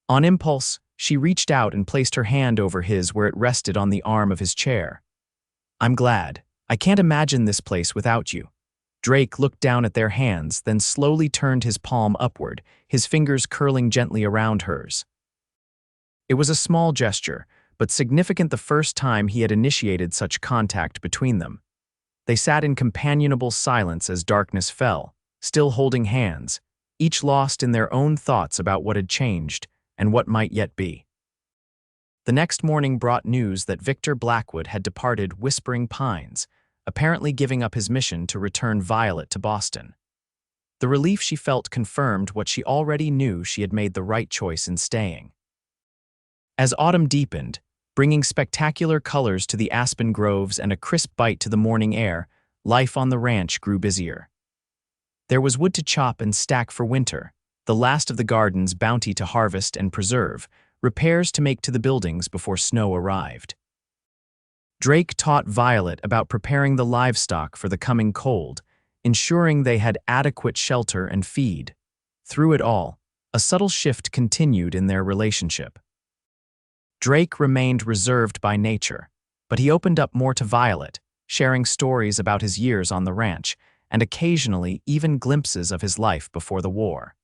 On impulse, she reached out and placed her hand over his where it rested on the arm of his chair. "I'm glad. I can't imagine this place without you." Drake looked down at their hands, then slowly turned his palm upward, his fingers curling gently around hers. It was a small gesture, but significant, the first time he had initiated such contact between them. They sat in companionable silence as darkness fell, still holding hands, each lost in their own thoughts about what had changed and what might yet be. The next morning brought news that Victor Blackwood had departed Whispering Pines, apparently giving up his mission to return Violet to Boston. The relief she felt confirmed what she already knew: she had made the right choice in staying. As autumn deepened, bringing spectacular colors to the aspen groves and a crisp bite to the morning air, life on the ranch grew busier. There was wood to chop and stack for winter, the last of the garden's bounty to harvest and preserve, repairs to make to the buildings before snow arrived. Drake taught Violet about preparing the livestock for the coming cold, ensuring they had adequate shelter and feed. Through it all, a subtle shift continued in their relationship. Drake remained reserved by nature, but he opened up more to Violet, sharing stories about his years on the ranch, and occasionally even glimpses of his life before the war.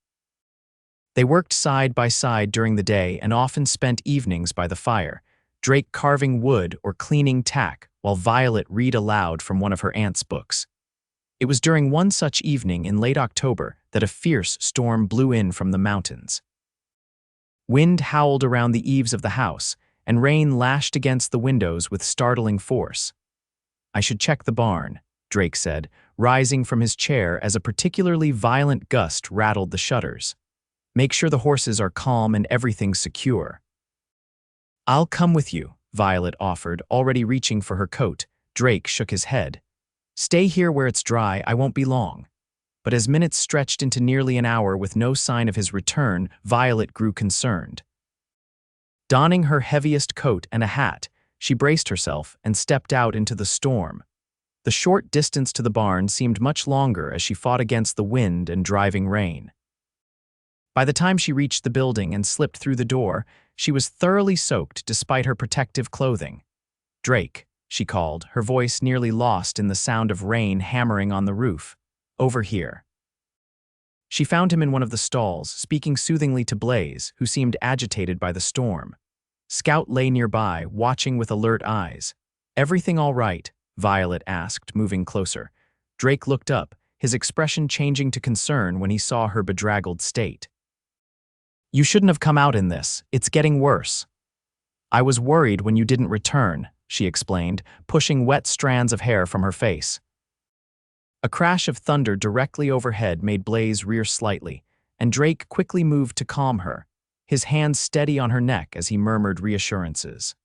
They worked side by side during the day and often spent evenings by the fire, Drake carving wood or cleaning tack while Violet read aloud from one of her aunt's books. It was during one such evening in late October that a fierce storm blew in from the mountains. Wind howled around the eaves of the house, and rain lashed against the windows with startling force. "I should check the barn," Drake said, rising from his chair as a particularly violent gust rattled the shutters. "Make sure the horses are calm and everything secure." "I'll come with you," Violet offered, already reaching for her coat. Drake shook his head. "Stay here where it's dry, I won't be long." But as minutes stretched into nearly an hour with no sign of his return, Violet grew concerned. Donning her heaviest coat and a hat, she braced herself and stepped out into the storm. The short distance to the barn seemed much longer as she fought against the wind and driving rain. By the time she reached the building and slipped through the door, she was thoroughly soaked despite her protective clothing. "Drake," she called, her voice nearly lost in the sound of rain hammering on the roof. "Over here." She found him in one of the stalls, speaking soothingly to Blaze, who seemed agitated by the storm. Scout lay nearby, watching with alert eyes. "Everything all right?" Violet asked, moving closer. Drake looked up, his expression changing to concern when he saw her bedraggled state. "You shouldn't have come out in this. It's getting worse." "I was worried when you didn't return," she explained, pushing wet strands of hair from her face. A crash of thunder directly overhead made Blaze rear slightly, and Drake quickly moved to calm her, his hands steady on her neck as he murmured reassurances.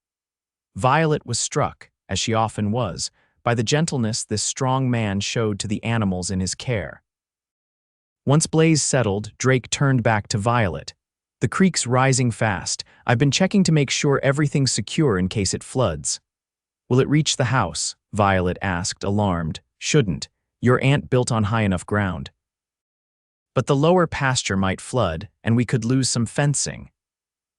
Violet was struck, as she often was, by the gentleness this strong man showed to the animals in his care. Once Blaze settled, Drake turned back to Violet. "The creek's rising fast. I've been checking to make sure everything's secure in case it floods." "Will it reach the house?" Violet asked, alarmed. "Shouldn't. Your aunt built on high enough ground." But the lower pasture might flood, and we could lose some fencing.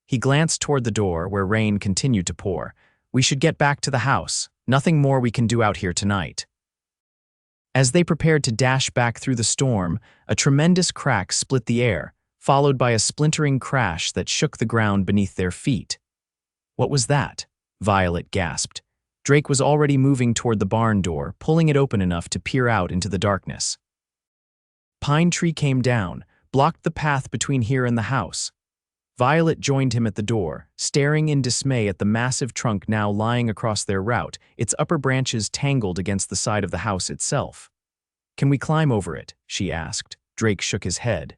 He glanced toward the door where rain continued to pour. We should get back to the house. Nothing more we can do out here tonight. As they prepared to dash back through the storm, a tremendous crack split the air, followed by a splintering crash that shook the ground beneath their feet. What was that? Violet gasped. Drake was already moving toward the barn door, pulling it open enough to peer out into the darkness. Pine tree came down, blocked the path between here and the house. Violet joined him at the door, staring in dismay at the massive trunk now lying across their route, its upper branches tangled against the side of the house itself. "Can we climb over it?" she asked. Drake shook his head.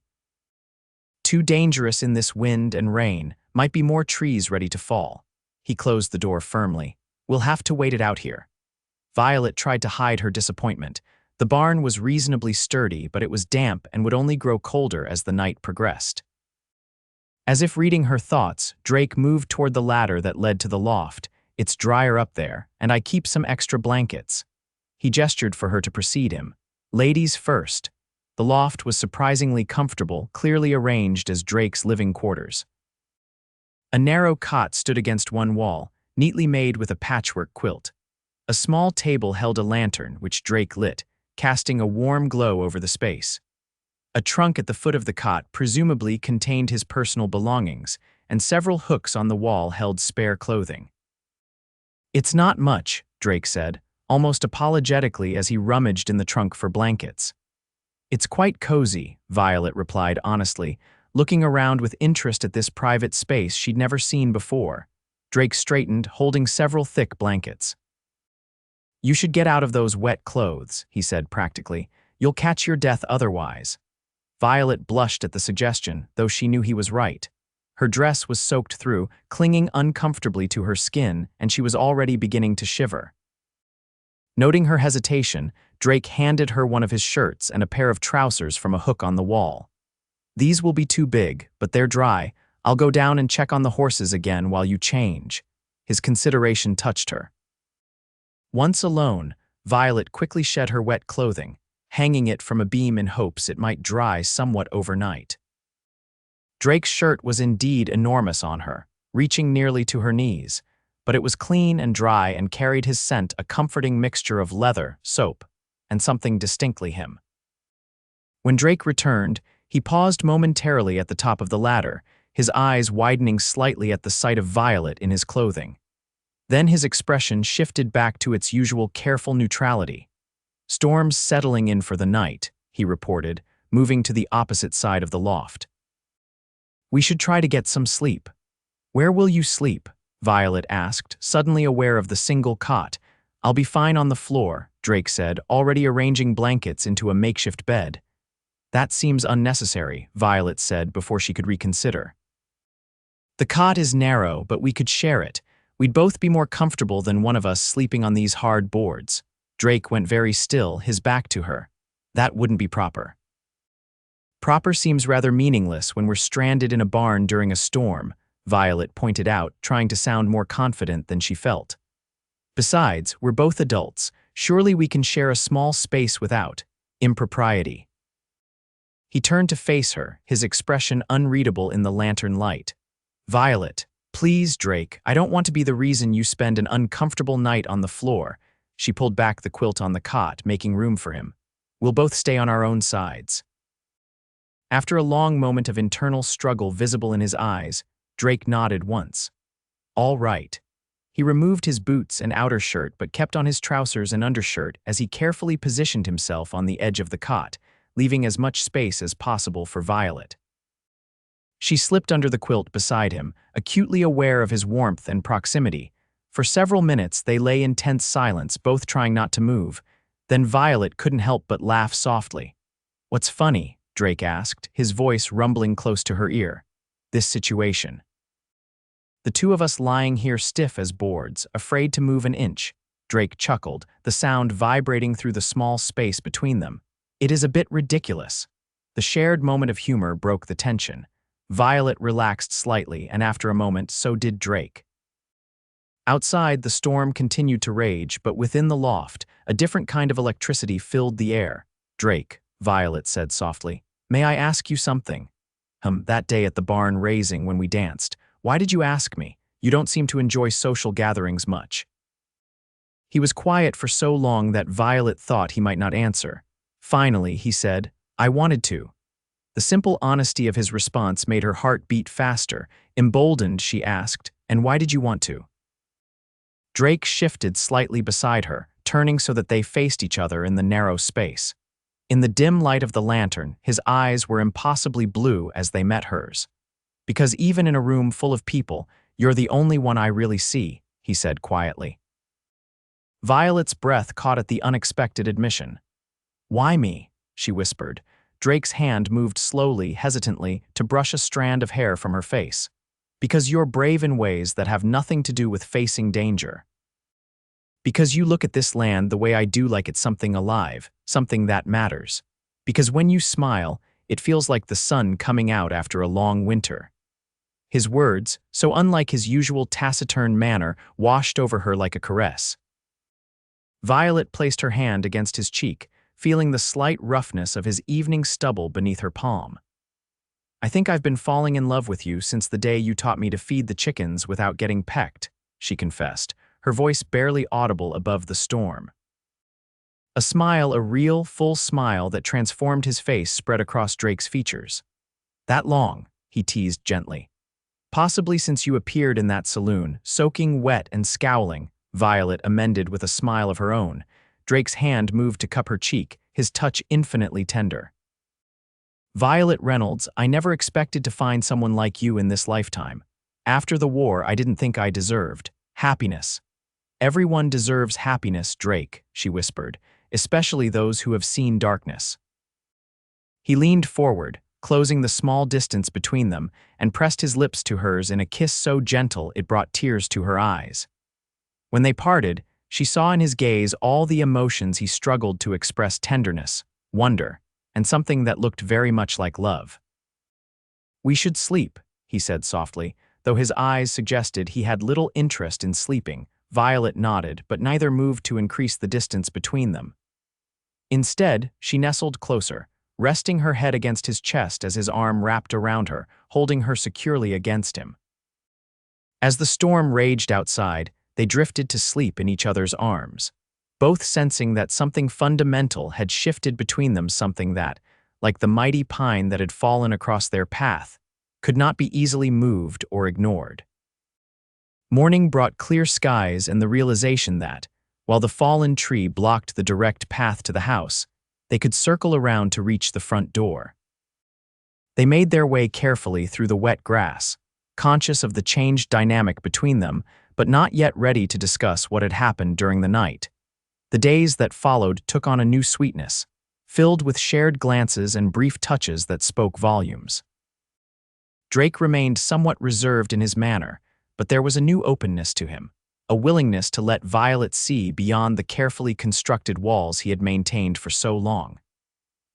"Too dangerous in this wind and rain. Might be more trees ready to fall." He closed the door firmly. "We'll have to wait it out here." Violet tried to hide her disappointment. The barn was reasonably sturdy, but it was damp and would only grow colder as the night progressed. As if reading her thoughts, Drake moved toward the ladder that led to the loft. "It's drier up there, and I keep some extra blankets." He gestured for her to precede him. Ladies first. The loft was surprisingly comfortable, clearly arranged as Drake's living quarters. A narrow cot stood against one wall, neatly made with a patchwork quilt. A small table held a lantern, which Drake lit, casting a warm glow over the space. A trunk at the foot of the cot presumably contained his personal belongings, and several hooks on the wall held spare clothing. "It's not much," Drake said, almost apologetically as he rummaged in the trunk for blankets. "It's quite cozy," Violet replied honestly, looking around with interest at this private space she'd never seen before. Drake straightened, holding several thick blankets. "You should get out of those wet clothes," he said practically. "You'll catch your death otherwise." Violet blushed at the suggestion, though she knew he was right. Her dress was soaked through, clinging uncomfortably to her skin, and she was already beginning to shiver. Noting her hesitation, Drake handed her one of his shirts and a pair of trousers from a hook on the wall. "These will be too big, but they're dry. I'll go down and check on the horses again while you change." His consideration touched her. Once alone, Violet quickly shed her wet clothing, hanging it from a beam in hopes it might dry somewhat overnight. Drake's shirt was indeed enormous on her, reaching nearly to her knees, but it was clean and dry and carried his scent, a comforting mixture of leather, soap, and something distinctly him. When Drake returned, he paused momentarily at the top of the ladder, his eyes widening slightly at the sight of Violet in his clothing. Then his expression shifted back to its usual careful neutrality. "Storm's settling in for the night," he reported, moving to the opposite side of the loft. "We should try to get some sleep." "Where will you sleep?" Violet asked, suddenly aware of the single cot. "I'll be fine on the floor," Drake said, already arranging blankets into a makeshift bed. "That seems unnecessary," Violet said before she could reconsider. "The cot is narrow, but we could share it. We'd both be more comfortable than one of us sleeping on these hard boards." Drake went very still, his back to her. "That wouldn't be proper." "Proper seems rather meaningless when we're stranded in a barn during a storm," Violet pointed out, trying to sound more confident than she felt. "Besides, we're both adults. Surely we can share a small space without impropriety." He turned to face her, his expression unreadable in the lantern light. "Violet, please, Drake, I don't want to be the reason you spend an uncomfortable night on the floor." She pulled back the quilt on the cot, making room for him. "We'll both stay on our own sides." After a long moment of internal struggle visible in his eyes, Drake nodded once. "All right." He removed his boots and outer shirt but kept on his trousers and undershirt as he carefully positioned himself on the edge of the cot, leaving as much space as possible for Violet. She slipped under the quilt beside him, acutely aware of his warmth and proximity. For several minutes they lay in tense silence, both trying not to move. Then Violet couldn't help but laugh softly. "What's funny?" Drake asked, his voice rumbling close to her ear. "This situation. The two of us lying here stiff as boards, afraid to move an inch." Drake chuckled, the sound vibrating through the small space between them. "It is a bit ridiculous." The shared moment of humor broke the tension. Violet relaxed slightly, and after a moment, so did Drake. Outside, the storm continued to rage, but within the loft, a different kind of electricity filled the air. "Drake," Violet said softly, May I ask you something? That day at the barn raising when we danced, why did you ask me? You don't seem to enjoy social gatherings much." He was quiet for so long that Violet thought he might not answer. Finally, he said, "I wanted to." The simple honesty of his response made her heart beat faster. Emboldened, she asked, "And why did you want to?" Drake shifted slightly beside her, turning so that they faced each other in the narrow space. In the dim light of the lantern, his eyes were impossibly blue as they met hers. "Because even in a room full of people, you're the only one I really see," he said quietly. Violet's breath caught at the unexpected admission. "Why me?" she whispered. Drake's hand moved slowly, hesitantly, to brush a strand of hair from her face. "Because you're brave in ways that have nothing to do with facing danger. Because you look at this land the way I do, like it's something alive, something that matters. Because when you smile, it feels like the sun coming out after a long winter." His words, so unlike his usual taciturn manner, washed over her like a caress. Violet placed her hand against his cheek, feeling the slight roughness of his evening stubble beneath her palm. "I think I've been falling in love with you since the day you taught me to feed the chickens without getting pecked," she confessed, her voice barely audible above the storm. A smile, a real, full smile that transformed his face, spread across Drake's features. "That long," he teased gently. "Possibly since you appeared in that saloon, soaking wet and scowling," Violet amended with a smile of her own. Drake's hand moved to cup her cheek, his touch infinitely tender. "Violet Reynolds, I never expected to find someone like you in this lifetime. After the war, I didn't think I deserved happiness." "Everyone deserves happiness, Drake," she whispered, "especially those who have seen darkness." He leaned forward, closing the small distance between them, and pressed his lips to hers in a kiss so gentle it brought tears to her eyes. When they parted, she saw in his gaze all the emotions he struggled to express: tenderness, wonder, and something that looked very much like love. "We should sleep," he said softly, though his eyes suggested he had little interest in sleeping. Violet nodded, but neither moved to increase the distance between them. Instead, she nestled closer, resting her head against his chest as his arm wrapped around her, holding her securely against him. As the storm raged outside, they drifted to sleep in each other's arms, both sensing that something fundamental had shifted between them, something that, like the mighty pine that had fallen across their path, could not be easily moved or ignored. Morning brought clear skies and the realization that, while the fallen tree blocked the direct path to the house, they could circle around to reach the front door. They made their way carefully through the wet grass, conscious of the changed dynamic between them, but not yet ready to discuss what had happened during the night. The days that followed took on a new sweetness, filled with shared glances and brief touches that spoke volumes. Drake remained somewhat reserved in his manner, but there was a new openness to him, a willingness to let Violet see beyond the carefully constructed walls he had maintained for so long.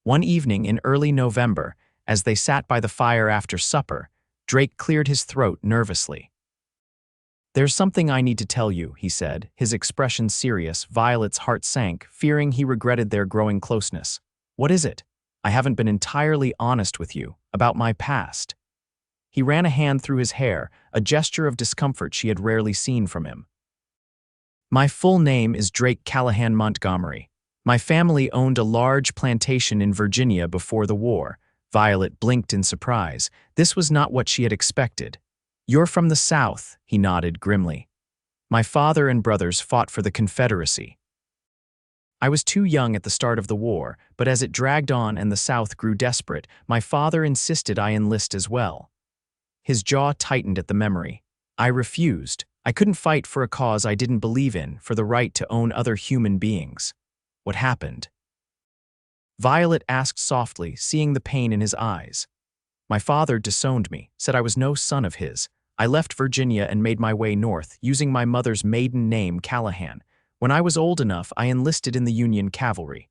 One evening in early November, as they sat by the fire after supper, Drake cleared his throat nervously. "There's something I need to tell you," he said, his expression serious. Violet's heart sank, fearing he regretted their growing closeness. "What is it? I haven't been entirely honest with you about my past." He ran a hand through his hair, a gesture of discomfort she had rarely seen from him. "My full name is Drake Callahan Montgomery. My family owned a large plantation in Virginia before the war." Violet blinked in surprise. This was not what she had expected. "You're from the South," he nodded grimly. "My father and brothers fought for the Confederacy. I was too young at the start of the war, but as it dragged on and the South grew desperate, my father insisted I enlist as well." His jaw tightened at the memory. "I refused. I couldn't fight for a cause I didn't believe in, for the right to own other human beings." "What happened?" Violet asked softly, seeing the pain in his eyes. "My father disowned me, said I was no son of his. I left Virginia and made my way north, using my mother's maiden name, Callahan. When I was old enough, I enlisted in the Union cavalry."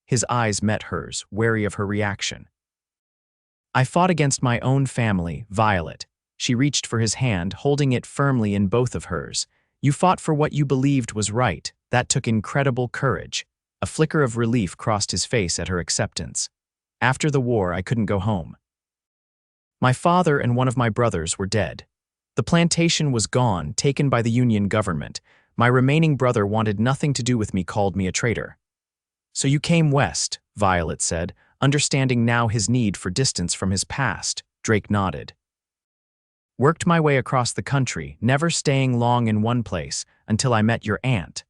His eyes met hers, wary of her reaction. "I fought against my own family, Violet." She reached for his hand, holding it firmly in both of hers. "You fought for what you believed was right. That took incredible courage." A flicker of relief crossed his face at her acceptance. After the war, I couldn't go home. My father and one of my brothers were dead. The plantation was gone, taken by the Union government. My remaining brother wanted nothing to do with me, called me a traitor. So you came west, Violet said, understanding now his need for distance from his past. Drake nodded. Worked my way across the country, never staying long in one place, until I met your aunt.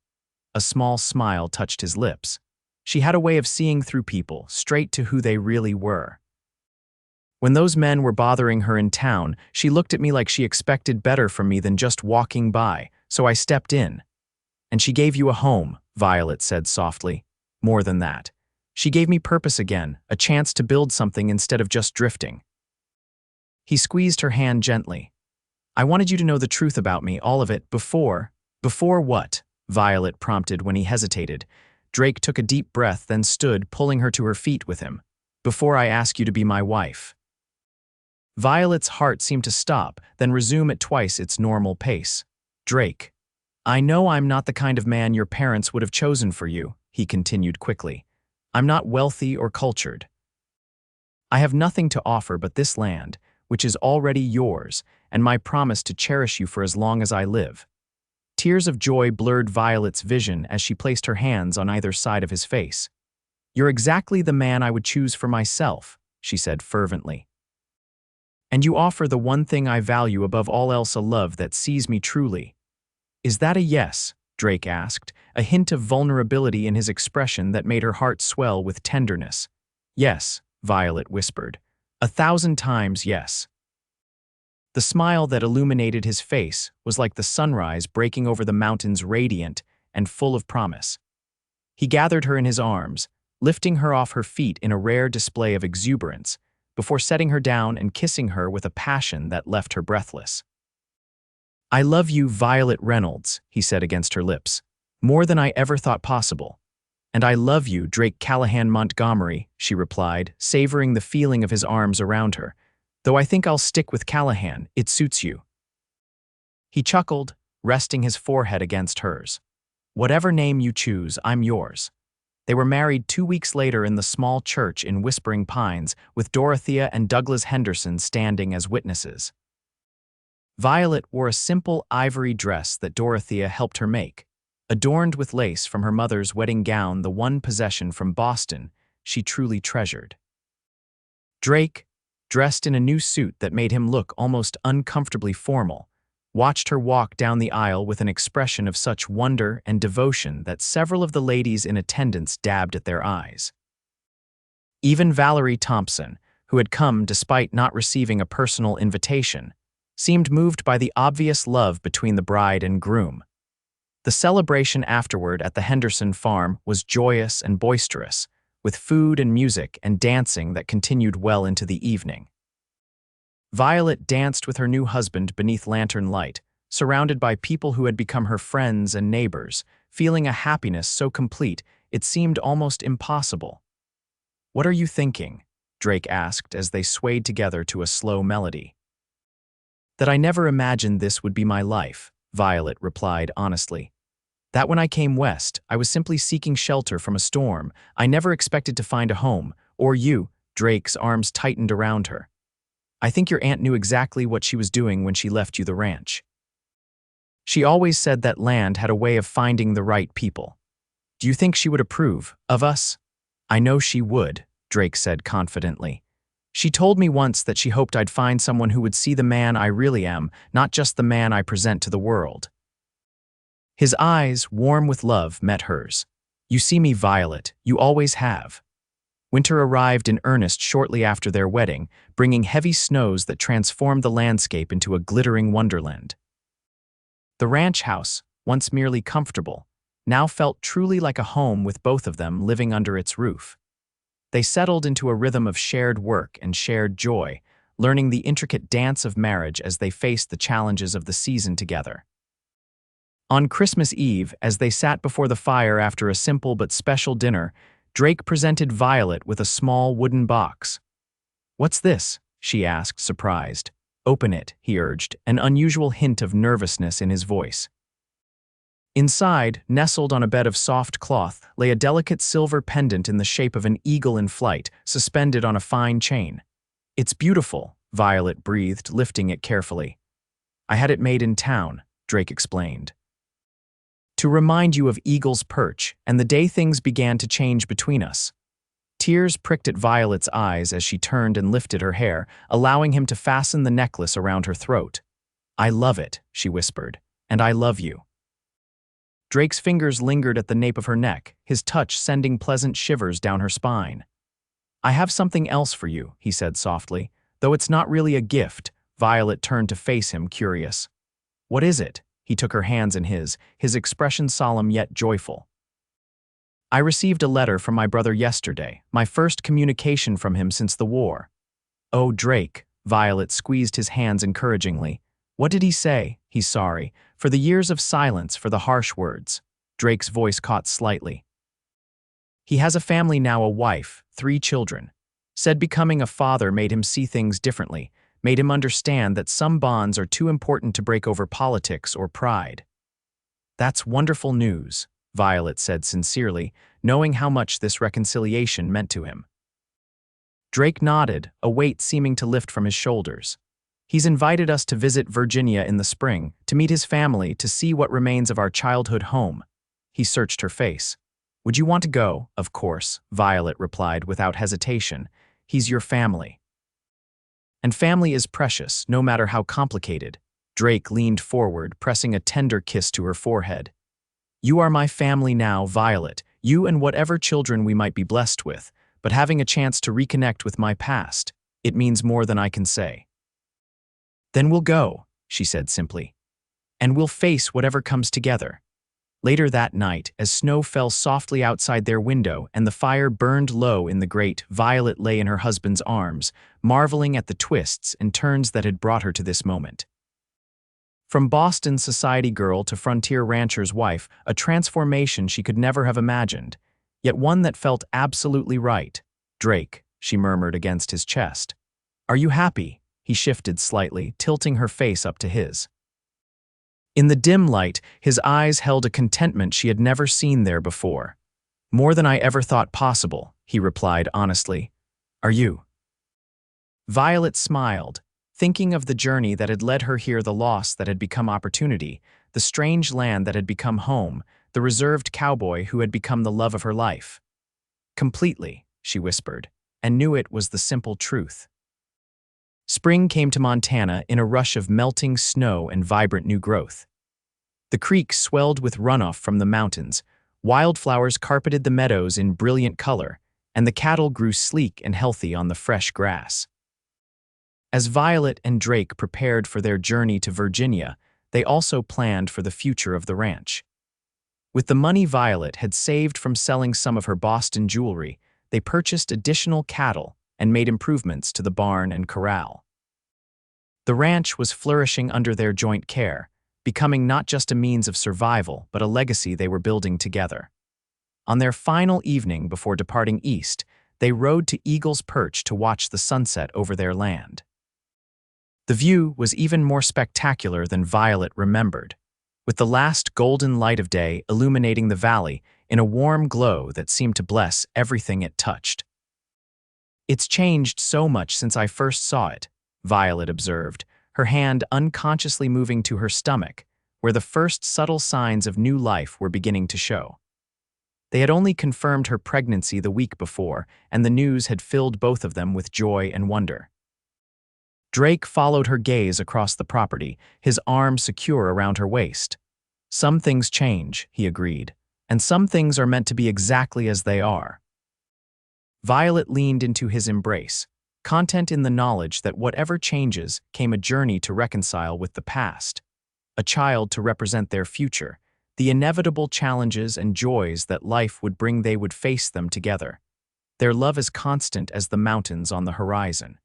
A small smile touched his lips. She had a way of seeing through people, straight to who they really were. When those men were bothering her in town, she looked at me like she expected better from me than just walking by, so I stepped in. And she gave you a home, Violet said softly. More than that. She gave me purpose again, a chance to build something instead of just drifting. He squeezed her hand gently. I wanted you to know the truth about me, all of it, before. Before what? Violet prompted when he hesitated. Drake took a deep breath, then stood, pulling her to her feet with him. Before I ask you to be my wife. Violet's heart seemed to stop, then resume at twice its normal pace. Drake, I know I'm not the kind of man your parents would have chosen for you, he continued quickly. I'm not wealthy or cultured. I have nothing to offer but this land, which is already yours, and my promise to cherish you for as long as I live. Tears of joy blurred Violet's vision as she placed her hands on either side of his face. You're exactly the man I would choose for myself, she said fervently. And you offer the one thing I value above all else, a love that sees me truly. Is that a yes? Drake asked, a hint of vulnerability in his expression that made her heart swell with tenderness. Yes, Violet whispered. 1,000 times yes. The smile that illuminated his face was like the sunrise breaking over the mountains, radiant and full of promise. He gathered her in his arms, lifting her off her feet in a rare display of exuberance, before setting her down and kissing her with a passion that left her breathless. I love you, Violet Reynolds, he said against her lips, more than I ever thought possible. And I love you, Drake Callahan Montgomery, she replied, savoring the feeling of his arms around her. Though I think I'll stick with Callahan, it suits you. He chuckled, resting his forehead against hers. Whatever name you choose, I'm yours. They were married 2 weeks later in the small church in Whispering Pines, with Dorothea and Douglas Henderson standing as witnesses. Violet wore a simple ivory dress that Dorothea helped her make, adorned with lace from her mother's wedding gown, the one possession from Boston she truly treasured. Drake, dressed in a new suit that made him look almost uncomfortably formal, watched her walk down the aisle with an expression of such wonder and devotion that several of the ladies in attendance dabbed at their eyes. Even Valerie Thompson, who had come despite not receiving a personal invitation, seemed moved by the obvious love between the bride and groom. The celebration afterward at the Henderson farm was joyous and boisterous, with food and music and dancing that continued well into the evening. Violet danced with her new husband beneath lantern light, surrounded by people who had become her friends and neighbors, feeling a happiness so complete it seemed almost impossible. What are you thinking? Drake asked as they swayed together to a slow melody. That I never imagined this would be my life, Violet replied honestly. That when I came west, I was simply seeking shelter from a storm. I never expected to find a home, or you. Drake's arms tightened around her. I think your aunt knew exactly what she was doing when she left you the ranch. She always said that land had a way of finding the right people. Do you think she would approve of us? I know she would, Drake said confidently. She told me once that she hoped I'd find someone who would see the man I really am, not just the man I present to the world. His eyes, warm with love, met hers. You see me, Violet, you always have. Winter arrived in earnest shortly after their wedding, bringing heavy snows that transformed the landscape into a glittering wonderland. The ranch house, once merely comfortable, now felt truly like a home with both of them living under its roof. They settled into a rhythm of shared work and shared joy, learning the intricate dance of marriage as they faced the challenges of the season together. On Christmas Eve, as they sat before the fire after a simple but special dinner, Drake presented Violet with a small wooden box. What's this? She asked, surprised. Open it, he urged, an unusual hint of nervousness in his voice. Inside, nestled on a bed of soft cloth, lay a delicate silver pendant in the shape of an eagle in flight, suspended on a fine chain. "It's beautiful," Violet breathed, lifting it carefully. "I had it made in town," Drake explained. "To remind you of Eagle's perch and the day things began to change between us." Tears pricked at Violet's eyes as she turned and lifted her hair, allowing him to fasten the necklace around her throat. "I love it," she whispered, "and I love you." Drake's fingers lingered at the nape of her neck, his touch sending pleasant shivers down her spine. "I have something else for you," he said softly. "Though it's not really a gift." Violet turned to face him, curious. "What is it?" He took her hands in his expression solemn yet joyful. "I received a letter from my brother yesterday, my first communication from him since the war." "Oh, Drake," Violet squeezed his hands encouragingly. "What did he say?" "He's sorry for the years of silence, for the harsh words." Drake's voice caught slightly. "He has a family now, a wife, 3 children. Said becoming a father made him see things differently, made him understand that some bonds are too important to break over politics or pride." "That's wonderful news," Violet said sincerely, knowing how much this reconciliation meant to him. Drake nodded, a weight seeming to lift from his shoulders. "He's invited us to visit Virginia in the spring, to meet his family, to see what remains of our childhood home." He searched her face. "Would you want to go?" "Of course," Violet replied without hesitation. "He's your family. And family is precious, no matter how complicated." Drake leaned forward, pressing a tender kiss to her forehead. "You are my family now, Violet, you and whatever children we might be blessed with, but having a chance to reconnect with my past, it means more than I can say." "Then we'll go," she said simply. "And we'll face whatever comes together." Later that night, as snow fell softly outside their window and the fire burned low in the grate, Violet lay in her husband's arms, marveling at the twists and turns that had brought her to this moment. From Boston society girl to frontier rancher's wife, a transformation she could never have imagined, yet one that felt absolutely right. "Drake," she murmured against his chest. "Are you happy?" He shifted slightly, tilting her face up to his. In the dim light, his eyes held a contentment she had never seen there before. "More than I ever thought possible," he replied honestly. "Are you?" Violet smiled, thinking of the journey that had led her here, the loss that had become opportunity, the strange land that had become home, the reserved cowboy who had become the love of her life. "Completely," she whispered, and knew it was the simple truth. Spring came to Montana in a rush of melting snow and vibrant new growth. The creek swelled with runoff from the mountains, wildflowers carpeted the meadows in brilliant color, and the cattle grew sleek and healthy on the fresh grass. As Violet and Drake prepared for their journey to Virginia, they also planned for the future of the ranch. With the money Violet had saved from selling some of her Boston jewelry, they purchased additional cattle and made improvements to the barn and corral. The ranch was flourishing under their joint care, becoming not just a means of survival, but a legacy they were building together. On their final evening before departing east, they rode to Eagle's Perch to watch the sunset over their land. The view was even more spectacular than Violet remembered, with the last golden light of day illuminating the valley in a warm glow that seemed to bless everything it touched. "It's changed so much since I first saw it," Violet observed, her hand unconsciously moving to her stomach, where the first subtle signs of new life were beginning to show. They had only confirmed her pregnancy the week before, and the news had filled both of them with joy and wonder. Drake followed her gaze across the property, his arm secure around her waist. "Some things change," he agreed, "and some things are meant to be exactly as they are." Violet leaned into his embrace, content in the knowledge that whatever changes came a journey to reconcile with the past, a child to represent their future, the inevitable challenges and joys that life would bring. They would face them together, their love as constant as the mountains on the horizon.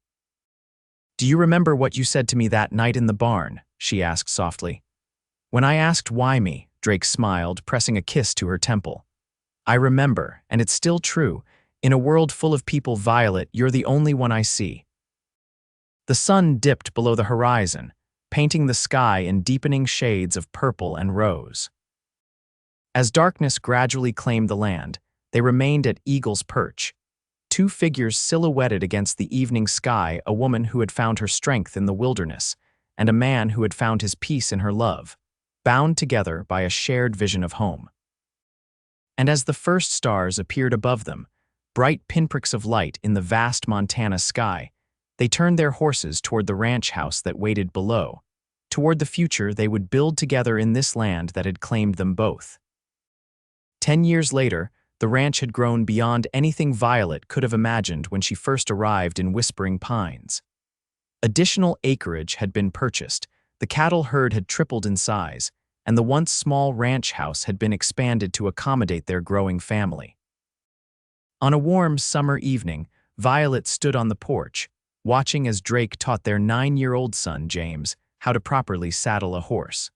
"Do you remember what you said to me that night in the barn?" she asked softly. "When I asked why me," Drake smiled, pressing a kiss to her temple. "I remember, and it's still true. In a world full of people, Violet, you're the only one I see." The sun dipped below the horizon, painting the sky in deepening shades of purple and rose. As darkness gradually claimed the land, they remained at Eagle's Perch, two figures silhouetted against the evening sky, a woman who had found her strength in the wilderness, and a man who had found his peace in her love, bound together by a shared vision of home. And as the first stars appeared above them, bright pinpricks of light in the vast Montana sky, they turned their horses toward the ranch house that waited below, toward the future they would build together in this land that had claimed them both. 10 years later, the ranch had grown beyond anything Violet could have imagined when she first arrived in Whispering Pines. Additional acreage had been purchased, the cattle herd had tripled in size, and the once small ranch house had been expanded to accommodate their growing family. On a warm summer evening, Violet stood on the porch, watching as Drake taught their 9-year-old son, James, how to properly saddle a horse.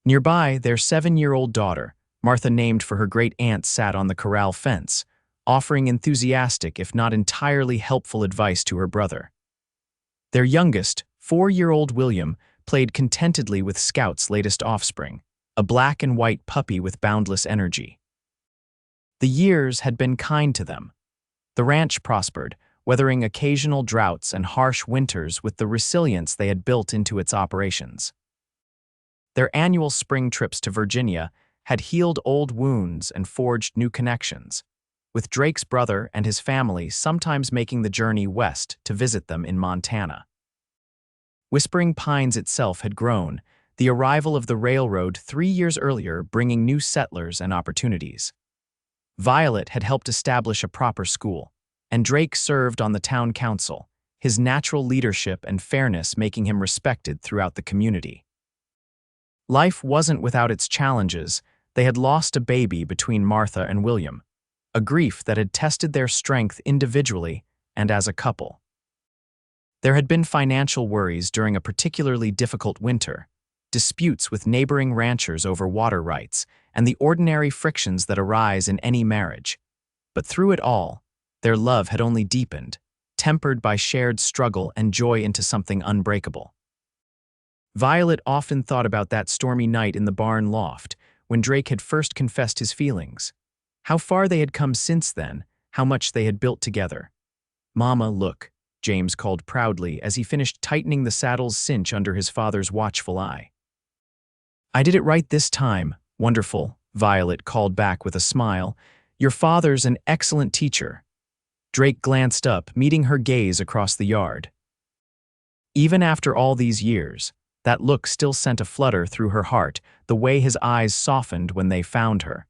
Nearby, their 7-year-old daughter, Martha, named for her great-aunt, sat on the corral fence, offering enthusiastic if not entirely helpful advice to her brother. Their youngest, 4-year-old William, played contentedly with Scout's latest offspring, a black and white puppy with boundless energy. The years had been kind to them. The ranch prospered, weathering occasional droughts and harsh winters with the resilience they had built into its operations. Their annual spring trips to Virginia had healed old wounds and forged new connections, with Drake's brother and his family sometimes making the journey west to visit them in Montana. Whispering Pines itself had grown, the arrival of the railroad 3 years earlier bringing new settlers and opportunities. Violet had helped establish a proper school, and Drake served on the town council, his natural leadership and fairness making him respected throughout the community. Life wasn't without its challenges. They had lost a baby between Martha and William, a grief that had tested their strength individually and as a couple. There had been financial worries during a particularly difficult winter, disputes with neighboring ranchers over water rights, and the ordinary frictions that arise in any marriage. But through it all, their love had only deepened, tempered by shared struggle and joy into something unbreakable. Violet often thought about that stormy night in the barn loft, when Drake had first confessed his feelings. How far they had come since then, how much they had built together. "Mama, look," James called proudly as he finished tightening the saddle's cinch under his father's watchful eye. "I did it right this time." "Wonderful," Violet called back with a smile. "Your father's an excellent teacher." Drake glanced up, meeting her gaze across the yard. Even after all these years, that look still sent a flutter through her heart, the way his eyes softened when they found her,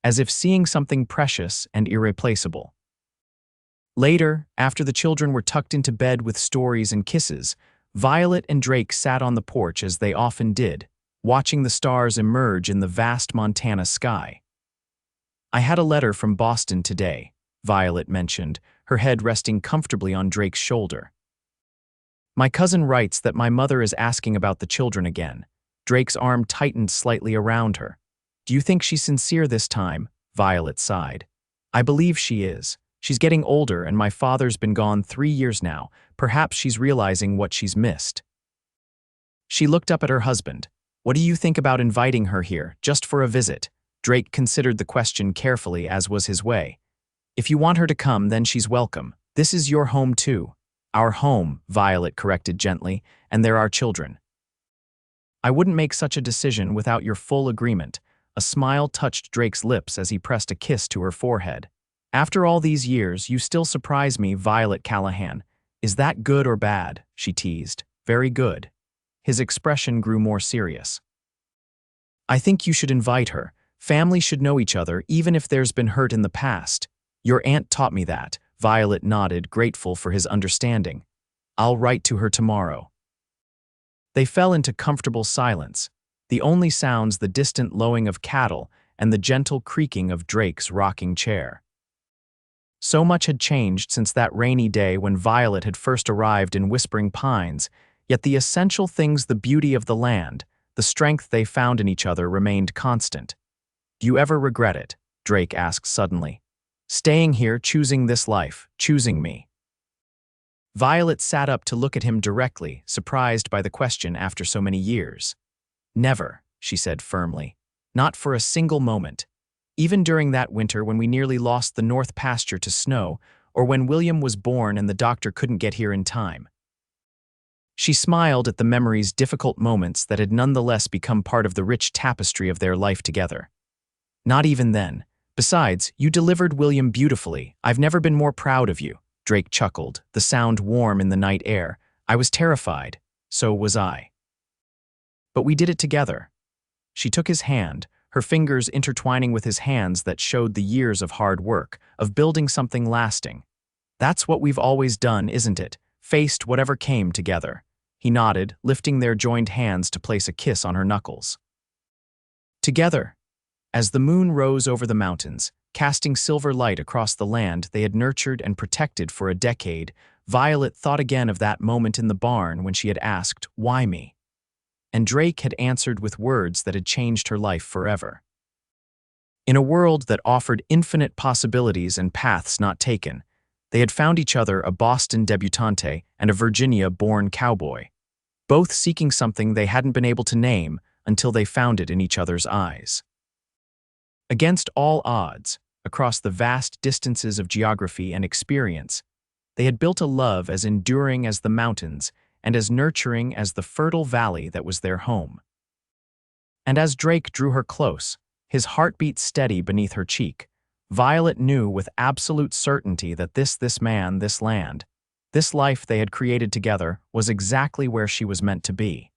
as if seeing something precious and irreplaceable. Later, after the children were tucked into bed with stories and kisses, Violet and Drake sat on the porch as they often did, watching the stars emerge in the vast Montana sky. "I had a letter from Boston today," Violet mentioned, her head resting comfortably on Drake's shoulder. "My cousin writes that my mother is asking about the children again." Drake's arm tightened slightly around her. "Do you think she's sincere this time?" Violet sighed. "I believe she is. She's getting older and my father's been gone 3 years now. Perhaps she's realizing what she's missed." She looked up at her husband. "What do you think about inviting her here, just for a visit?" Drake considered the question carefully, as was his way. "If you want her to come, then she's welcome. This is your home too." "Our home," Violet corrected gently, "and there are children." "I wouldn't make such a decision without your full agreement." A smile touched Drake's lips as he pressed a kiss to her forehead. "After all these years, you still surprise me, Violet Callahan." "Is that good or bad?" she teased. "Very good." His expression grew more serious. "I think you should invite her. Families should know each other, even if there's been hurt in the past. Your aunt taught me that." Violet nodded, grateful for his understanding. "I'll write to her tomorrow." They fell into comfortable silence, the only sounds the distant lowing of cattle and the gentle creaking of Drake's rocking chair. So much had changed since that rainy day when Violet had first arrived in Whispering Pines, yet the essential things, the beauty of the land, the strength they found in each other, remained constant. "Do you ever regret it?" Drake asked suddenly. "Staying here, choosing this life, choosing me?" Violet sat up to look at him directly, surprised by the question after so many years. "Never," she said firmly. Not for a single moment. Even during that winter when we nearly lost the north pasture to snow, or when William was born and the doctor couldn't get here in time. She smiled at the memory's difficult moments that had nonetheless become part of the rich tapestry of their life together. Not even then. Besides, you delivered William beautifully. I've never been more proud of you, Drake chuckled, the sound warm in the night air. I was terrified. So was I. But we did it together. She took his hand, her fingers intertwining with his hands that showed the years of hard work, of building something lasting. That's what we've always done, isn't it? Faced whatever came together. He nodded, lifting their joined hands to place a kiss on her knuckles. Together. As the moon rose over the mountains, casting silver light across the land they had nurtured and protected for a decade, Violet thought again of that moment in the barn when she had asked, "Why me?" And Drake had answered with words that had changed her life forever. In a world that offered infinite possibilities and paths not taken, they had found each other a Boston debutante and a Virginia-born cowboy, both seeking something they hadn't been able to name until they found it in each other's eyes. Against all odds, across the vast distances of geography and experience, they had built a love as enduring as the mountains and as nurturing as the fertile valley that was their home. And as Drake drew her close, his heartbeat steady beneath her cheek, Violet knew with absolute certainty that this man, this land, this life they had created together was exactly where she was meant to be.